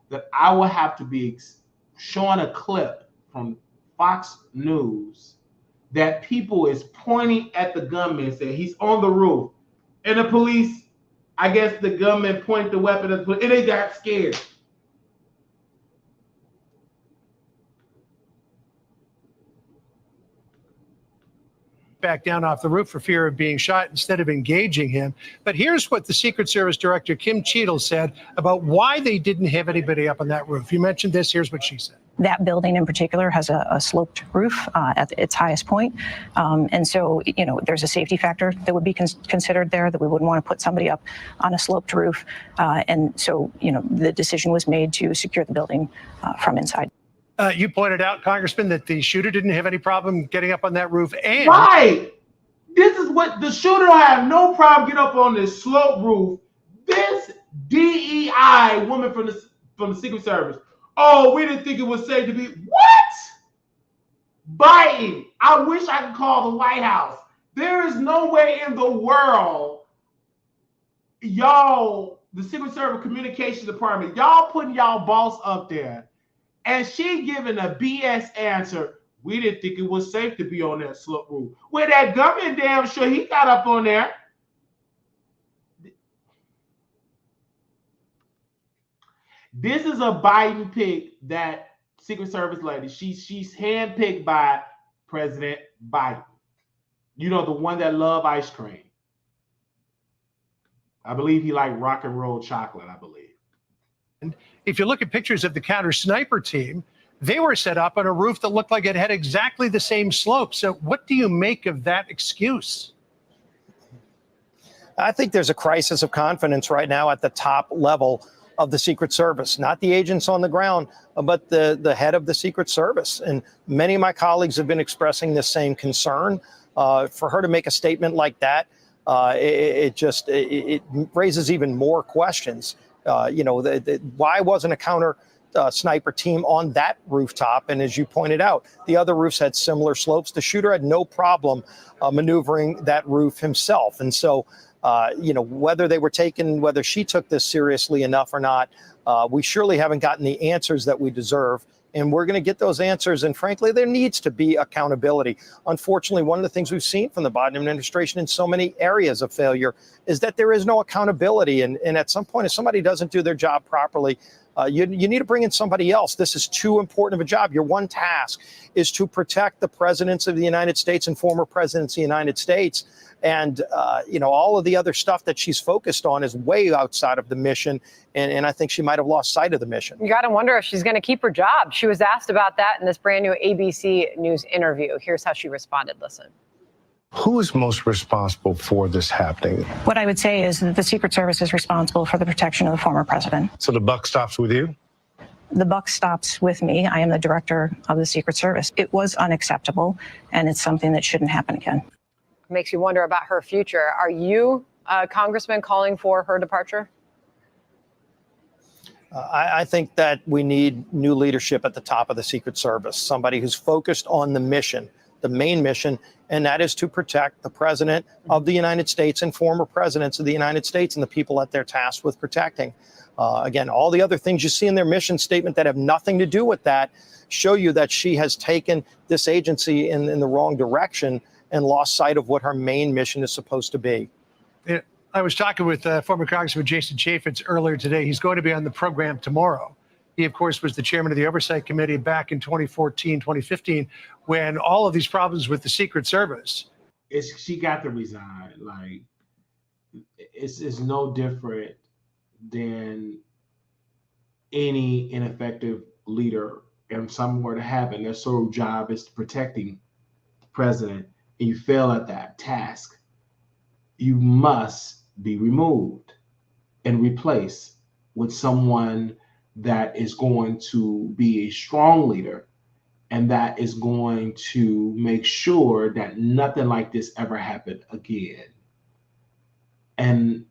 that I would have to be showing a clip from Fox News that people is pointing at the gunman and saying he's on the roof. And the police, I guess the gunman pointed the weapon at the police, and they got scared. Back down off the roof for fear of being shot instead of engaging him. But here's what the Secret Service Director, Kim Cheadle, said about why they didn't have anybody up on that roof. You mentioned this. Here's what she said. That building in particular has a sloped roof at its highest point. And so, there's a safety factor that would be considered there, that we wouldn't want to put somebody up on a sloped roof. And so, the decision was made to secure the building from inside. You pointed out, Congressman, that the shooter didn't have any problem getting up on that roof. And right. This is what the shooter don't have no problem getting up on this slope roof. This DEI woman from the Secret Service. Oh, we didn't think it was safe to be. What? Biden. I wish I could call the White House. There is no way in the world, y'all, the Secret Service Communications Department, y'all putting y'all boss up there, and she giving a BS answer. We didn't think it was safe to be on that slope roof. Well, that gunman damn sure he got up on there. This is a Biden pick, that Secret Service lady. She's handpicked by President Biden. The one that love ice cream. I believe he like rock and roll chocolate, I believe. If you look at pictures of the counter sniper team, they were set up on a roof that looked like it had exactly the same slope. So what do you make of that excuse? I think there's a crisis of confidence right now at the top level of the Secret Service, not the agents on the ground, but the head of the Secret Service. And many of my colleagues have been expressing the same concern. For her to make a statement like that, it raises even more questions. Why wasn't a counter sniper team on that rooftop? And as you pointed out, the other roofs had similar slopes. The shooter had no problem maneuvering that roof himself. And so, whether she took this seriously enough or not, we surely haven't gotten the answers that we deserve. And we're going to get those answers. And frankly, there needs to be accountability. Unfortunately, one of the things we've seen from the Biden administration in so many areas of failure is that there is no accountability. And at some point, if somebody doesn't do their job properly, you need to bring in somebody else. This is too important of a job. Your one task is to protect the presidents of the United States and former presidents of the United States. And, all of the other stuff that she's focused on is way outside of the mission. And I think she might have lost sight of the mission. You got to wonder if she's going to keep her job. She was asked about that in this brand new ABC News interview. Here's how she responded. Listen. Who is most responsible for this happening? What I would say is that the Secret Service is responsible for the protection of the former president. So the buck stops with you? The buck stops with me. I am the director of the Secret Service. It was unacceptable, and it's something that shouldn't happen again. Makes you wonder about her future. Are you, Congressman, calling for her departure? I think that we need new leadership at the top of the Secret Service, somebody who's focused on the mission, the main mission, and that is to protect the president of the United States and former presidents of the United States and the people that they're tasked with protecting. Again, all the other things you see in their mission statement that have nothing to do with that show you that she has taken this agency in the wrong direction and lost sight of what her main mission is supposed to be. Yeah, I was talking with former Congressman Jason Chaffetz earlier today. He's going to be on the program tomorrow. He, of course, was the chairman of the Oversight Committee back in 2014, 2015, when all of these problems with the Secret Service. She got to resign. Like, it's no different than any ineffective leader. And something were to happen, their sole job is protecting the president, and you fail at that task, you must be removed and replaced with someone that is going to be a strong leader and that is going to make sure that nothing like this ever happened again. And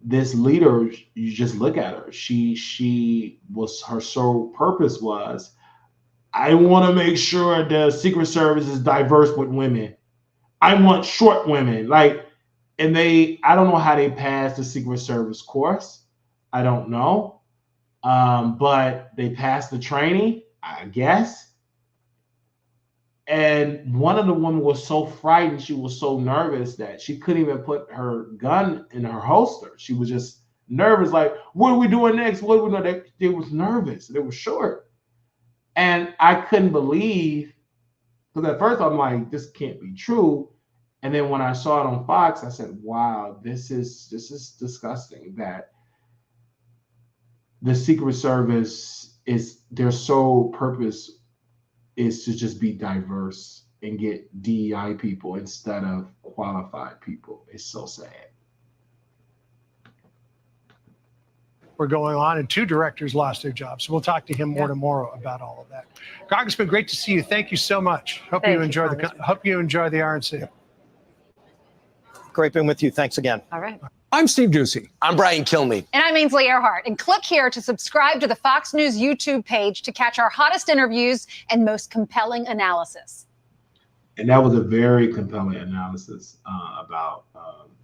this leader, you just look at her, she was, her sole purpose was, I want to make sure the Secret Service is diverse with women. I want short women. Like, and I don't know how they passed the Secret Service course. I don't know. But they passed the training, I guess. And one of the women was so frightened, she was so nervous that she couldn't even put her gun in her holster. She was just nervous, like, what are we doing next? What are we doing? They was nervous. They were short. And I couldn't believe, because at first I'm like, this can't be true. And then when I saw it on Fox, I said, wow, this is disgusting that the Secret Service is, their sole purpose is to just be diverse and get DEI people instead of qualified people. It's so sad. Were going on, and 2 directors lost their jobs. So we'll talk to him more tomorrow about all of that. Congressman, great to see you. Thank you so much. Hope you enjoy the RNC. Great being with you. Thanks again. All right. I'm Steve Ducey. I'm Brian Kilmeade. And I'm Ainsley Earhart. And click here to subscribe to the Fox News YouTube page to catch our hottest interviews and most compelling analysis. And that was a very compelling analysis about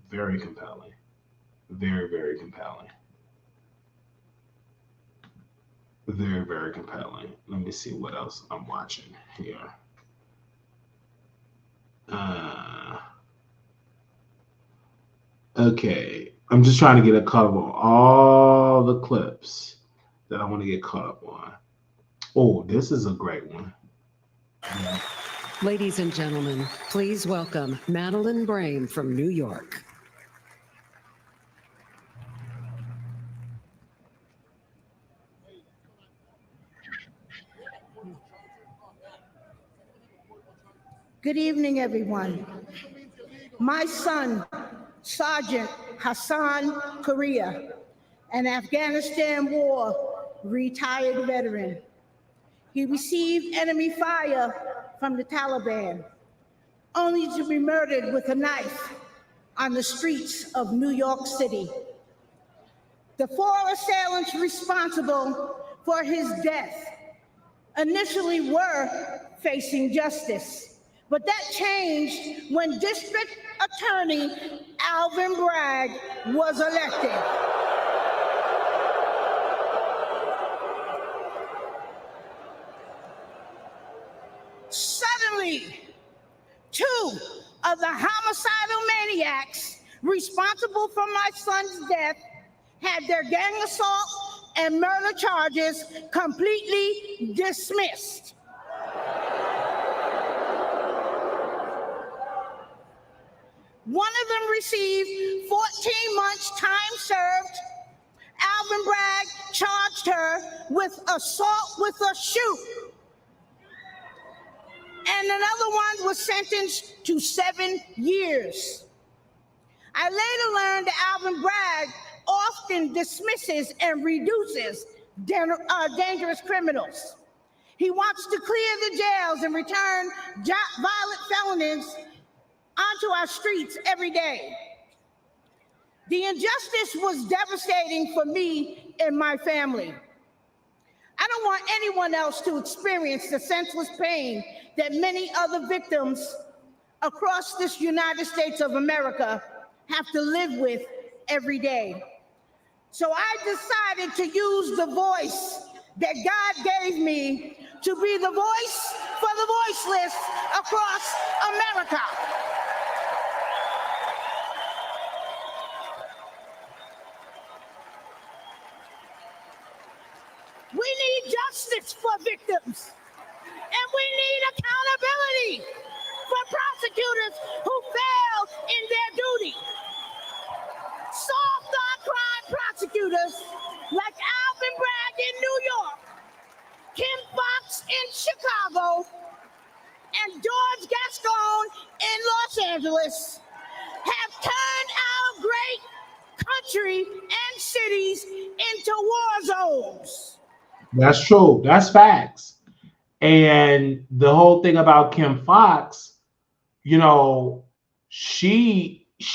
very compelling, very, very compelling. Very, very compelling. Let me see what else I'm watching here. Okay, I'm just trying to get a cut of all the clips that I want to get caught up on. Oh, this is a great one. Ladies and gentlemen, please welcome Madeline Brame from New York. Good evening, everyone. My son, Sergeant Hassan Korea, an Afghanistan War retired veteran. He received enemy fire from the Taliban, only to be murdered with a knife on the streets of New York City. The 4 assailants responsible for his death initially were facing justice. But that changed when District Attorney Alvin Bragg was elected. Suddenly, 2 of the homicidal maniacs responsible for my son's death had their gang assault and murder charges completely dismissed. One of them received 14 months time served. Alvin Bragg charged her with assault with a shoe. And another one was sentenced to 7 years. I later learned that Alvin Bragg often dismisses and reduces dangerous criminals. He wants to clear the jails and return violent felons onto our streets every day. The injustice was devastating for me and my family. I I don't want anyone else to experience the senseless pain that many other victims across this United States of America have to live with every day. So I decided to use the voice that God gave me to be the voice for the voiceless across America. We need justice for victims, and we need accountability for prosecutors who failed in their duty. Soft on crime prosecutors like Alvin Bragg in New York, Kim Foxx in Chicago, and George Gascon in Los Angeles have turned our great country and cities into war zones. That's true. That's facts. And the whole thing about Kim Foxx, you know,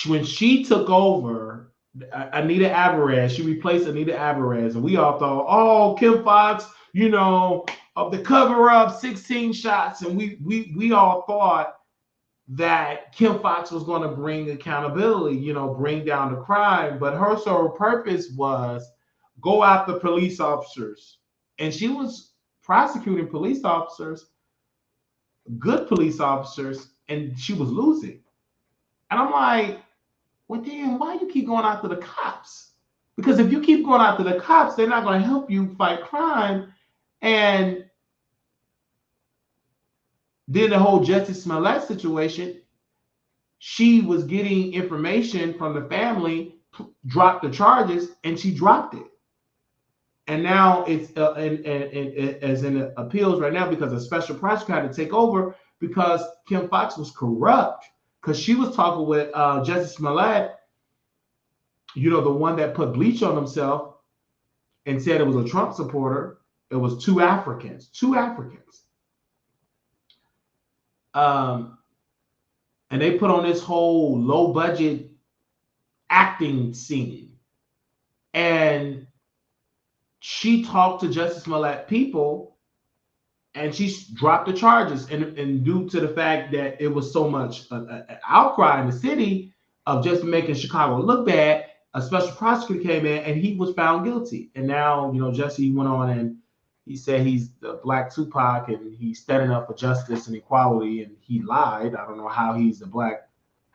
when she took over Anita Alvarez, she replaced Anita Alvarez, and we all thought, oh, Kim Foxx, you know, of the cover up 16 shots, and we all thought that Kim Foxx was going to bring accountability, you know, bring down the crime, but her sole purpose was go after police officers. And she was prosecuting police officers, good police officers, and she was losing. And I'm like, well, damn, why you keep going after the cops? Because if you keep going after the cops, they're not going to help you fight crime. And then the whole Justice Smollett situation, she was getting information from the family, dropped the charges, and she dropped it. And now it's as in appeals right now because a special prosecutor had to take over because Kim Foxx was corrupt because she was talking with Justice Smollett, you know, the one that put bleach on himself and said it was a Trump supporter. It was two Africans. And they put on this whole low budget acting scene. And she talked to Justice Smollett people and she dropped the charges. And due to the fact that it was so much outcry in the city of just making Chicago look bad, a special prosecutor came in and he was found guilty. And now, you know, Jesse went on and he said he's the Black Tupac and he's standing up for justice and equality, and he lied. I don't know how he's the Black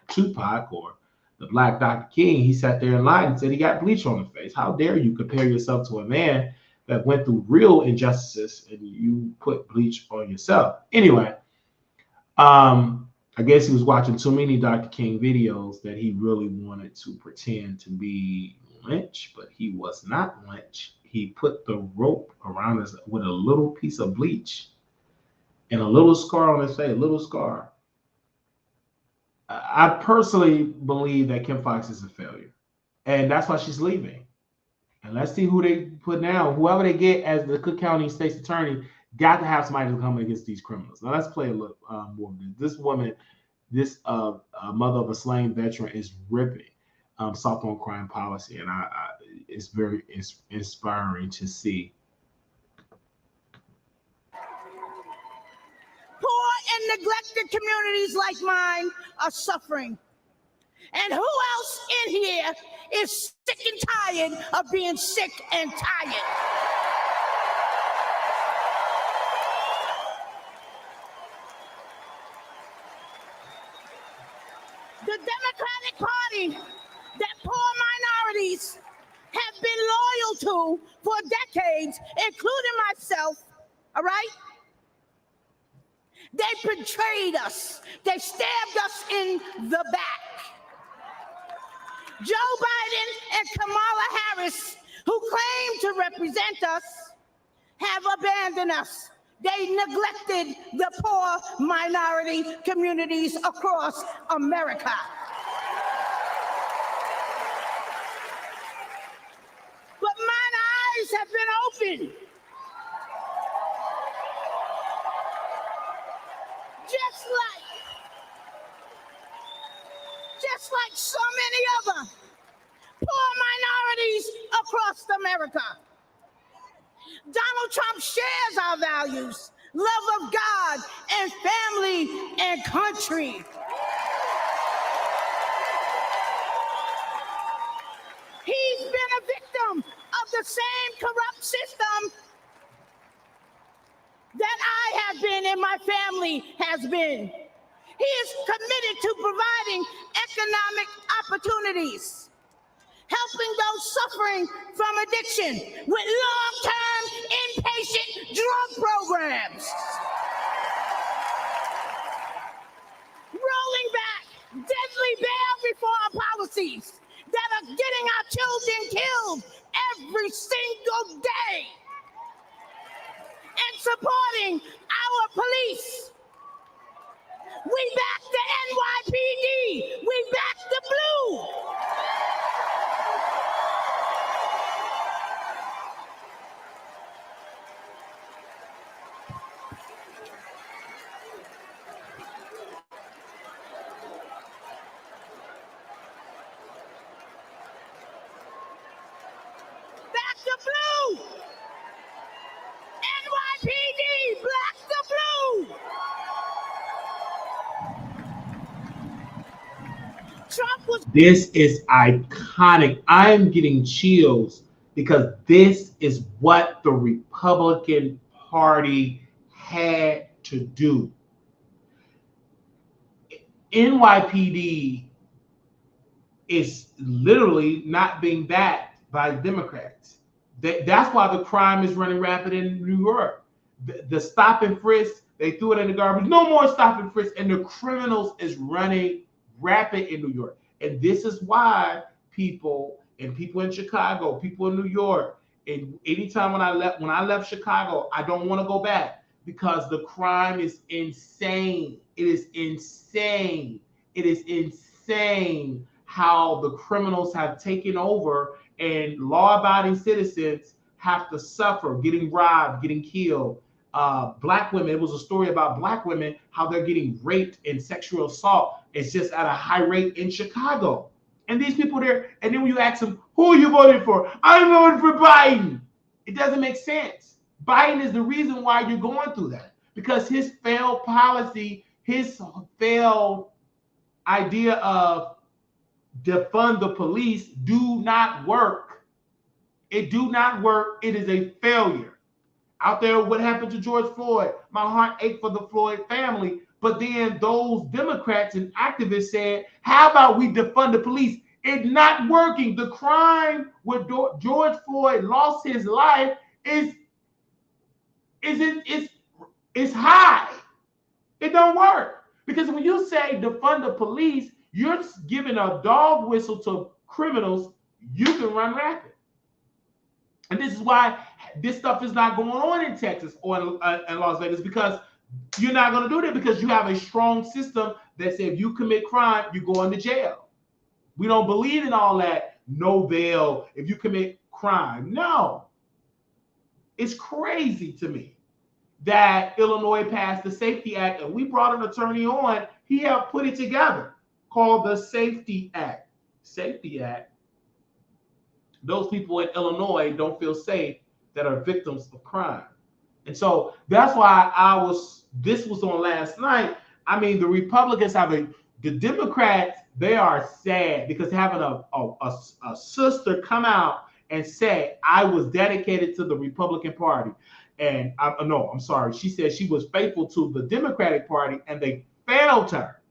Tupac or the Black Dr. King. He sat there and lied and said he got bleach on the face. How dare you compare yourself to a man that went through real injustices and you put bleach on yourself? Anyway, I guess he was watching too many Dr. King videos that he really wanted to pretend to be Lynch, but he was not Lynch. He put the rope around us with a little piece of bleach and a little scar on his face, a little scar. I personally believe that Kim Foxx is a failure, and that's why she's leaving. And let's see who they put now. Whoever they get as the Cook County State's attorney got to have somebody to come against these criminals. Now let's play a little more of this. This woman, this mother of a slain veteran, is ripping soft on crime policy, and it's very inspiring to see. Poor and neglected communities like mine are suffering. And who else in here is sick and tired of being sick and tired? The Democratic Party that poor minorities have been loyal to for decades, including myself, all right? They betrayed us. They stabbed us in the back. Joe Biden and Kamala Harris, who claim to represent us, have abandoned us. They neglected the poor minority communities across America. But mine eyes have been opened. Just like so many other poor minorities across America. Donald Trump shares our values, love of God and family and country. He's been a victim of the same corrupt system that I have been and my family has been. He is committed to providing economic opportunities, helping those suffering from addiction with long-term inpatient drug programs, rolling back deadly bail reform policies that are getting our children killed every single day, and supporting our police. We back the NYPD. We back the blue. Back the blue. NYPD, black the blue. Trump was. This is iconic. I'm getting chills because this is what the Republican Party had to do. NYPD is literally not being backed by Democrats. That's why the crime is running rapid in New York. The stop and frisk, they threw it in the garbage. No more stop and frisk, and the criminals is running rapid in New York. And this is why people in Chicago, people in New York, and anytime when I left Chicago, I don't want to go back because the crime is insane. It is insane. It is insane how the criminals have taken over and law-abiding citizens have to suffer, getting robbed, getting killed. Black women, it was a story about Black women, how they're getting raped and sexual assault. It's just at a high rate in Chicago. And these people there, and then when you ask them, who are you voting for? I'm voting for Biden. It doesn't make sense. Biden is the reason why you're going through that, because his failed policy, his failed idea of defund the police do not work. It do not work. It is a failure. Out there, what happened to George Floyd? My heart ached for the Floyd family. But then those Democrats and activists said, how about we defund the police? It's not working. The crime where George Floyd lost his life is high. It don't work. Because when you say defund the police, you're giving a dog whistle to criminals. You can run rapid. And this is why this stuff is not going on in Texas or in Las Vegas, because you're not going to do that, because you have a strong system that says if you commit crime, you go into jail. We don't believe in all that no bail if you commit crime. No. It's crazy to me that Illinois passed the Safety Act, and we brought an attorney on. He helped put it together, called the Safety Act. Safety Act. Those people in Illinois don't feel safe that are victims of crime. And so that's why this was on last night. I mean, the Republicans the Democrats, they are sad because having a sister come out and say, I was dedicated to the Republican Party. And I'm sorry. She said she was faithful to the Democratic Party and they failed her.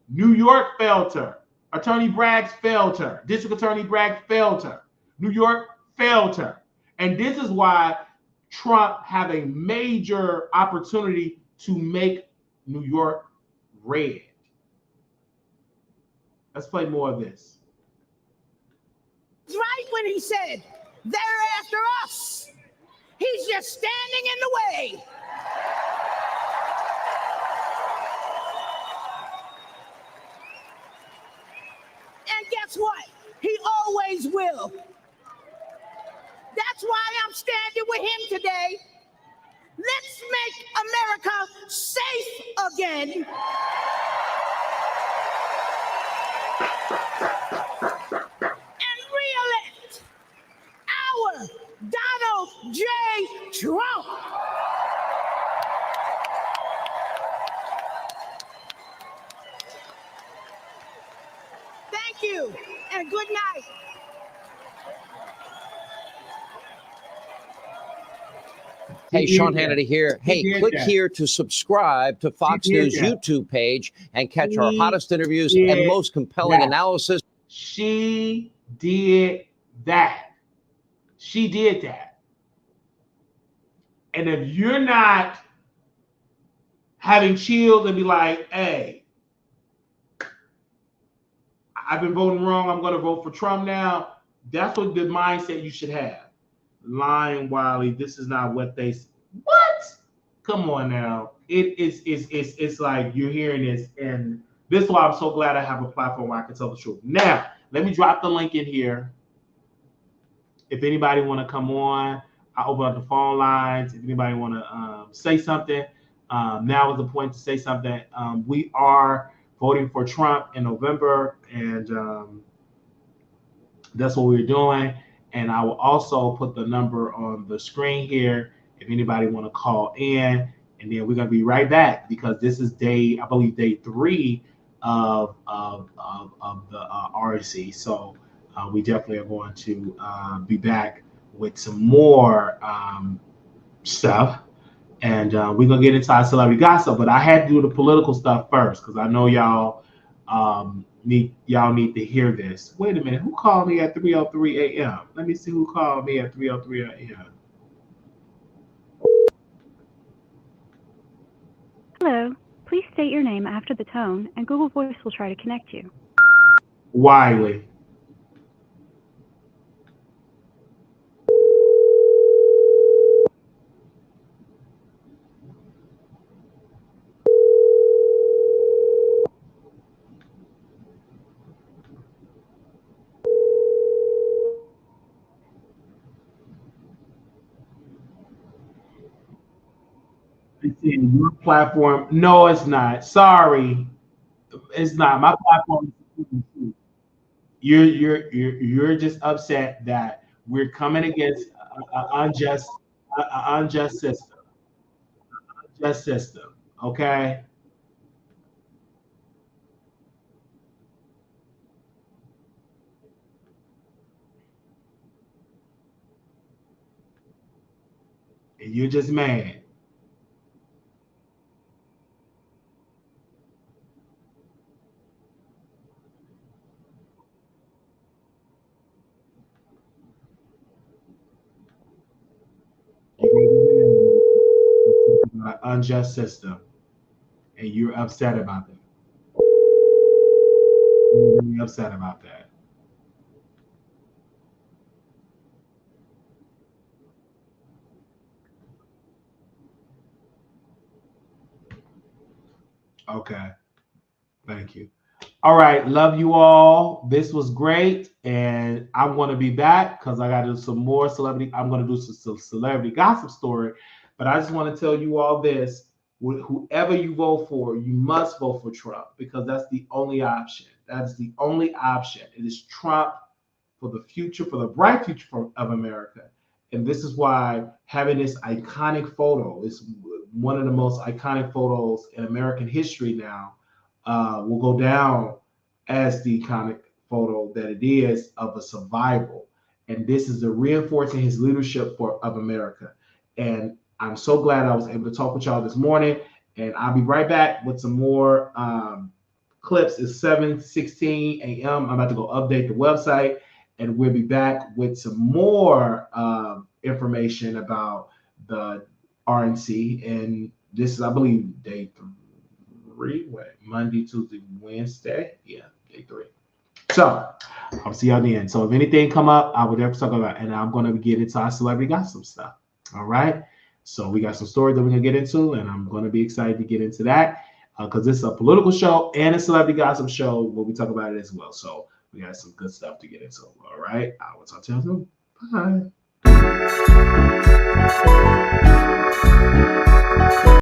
New York failed her. Attorney Bragg failed her. District Attorney Bragg failed her. New York failed her. And this is why Trump have a major opportunity to make New York red. Let's play more of this. It's right when he said, they're after us. He's just standing in the way. And guess what? He always will. That's why I'm standing with him today. Let's make America safe again. And re-elect our Donald J. Trump. Thank you, and good night. Hey, Sean Hannity here. Hey, click that. here to subscribe to Fox News that. YouTube page and catch our hottest interviews did and most compelling that. analysis. She did that. She did that. And if you're not having chilled and be like, hey, I've been voting wrong, I'm going to vote for Trump now, that's what the mindset you should have. Lying, Wiley, this is not what they what? Come on now. It's like you're hearing this, and this is why I'm so glad I have a platform where I can tell the truth. Now, let me drop the link in here. If anybody want to come on, I open up the phone lines. If anybody want to say something, now is the point to say something. We are voting for Trump in November, and that's what we're doing. And I will also put the number on the screen here if anybody want to call in. And then we're going to be right back because this is day 3 of the RNC. So we definitely are going to be back with some more stuff. And we're going to get into our celebrity gossip. But I had to do the political stuff first because I know y'all need to hear this. Wait a minute, who called me at 3:03 a.m.? Let me see who called me at 3:03 a.m. Hello, please state your name after the tone, and Google Voice will try to connect you. Wiley. It's in your platform. No, it's not. Sorry, it's not. My platform. You're just upset that we're coming against an unjust system. Okay. And you're just mad. An unjust system, and you're upset about that. You're really upset about that. Okay. Thank you. All right. Love you all. This was great. And I'm going to be back because I got to do some more celebrity. I'm going to do some celebrity gossip story. But I just want to tell you all this. Whoever you vote for, you must vote for Trump because that's the only option. That's the only option. It is Trump for the future, for the bright future of America. And this is why having this iconic photo is one of the most iconic photos in American history now. Will go down as the iconic photo that it is of a survival. And this is the reinforcing his leadership of America. And I'm so glad I was able to talk with y'all this morning. And I'll be right back with some more clips. It's 7:16 a.m. I'm about to go update the website. And we'll be back with some more information about the RNC. And this is, I believe, day 3. Monday, Tuesday, Wednesday. Yeah, day 3. So I'll see y'all then. So if anything come up, I will definitely talk about it. And I'm going to get into our celebrity gossip stuff. All right. So we got some stories that we're going to get into, and I'm going to be excited to get into that because this is a political show and a celebrity gossip show where we talk about it as well. So we got some good stuff to get into. All right. I will talk to you soon. Bye.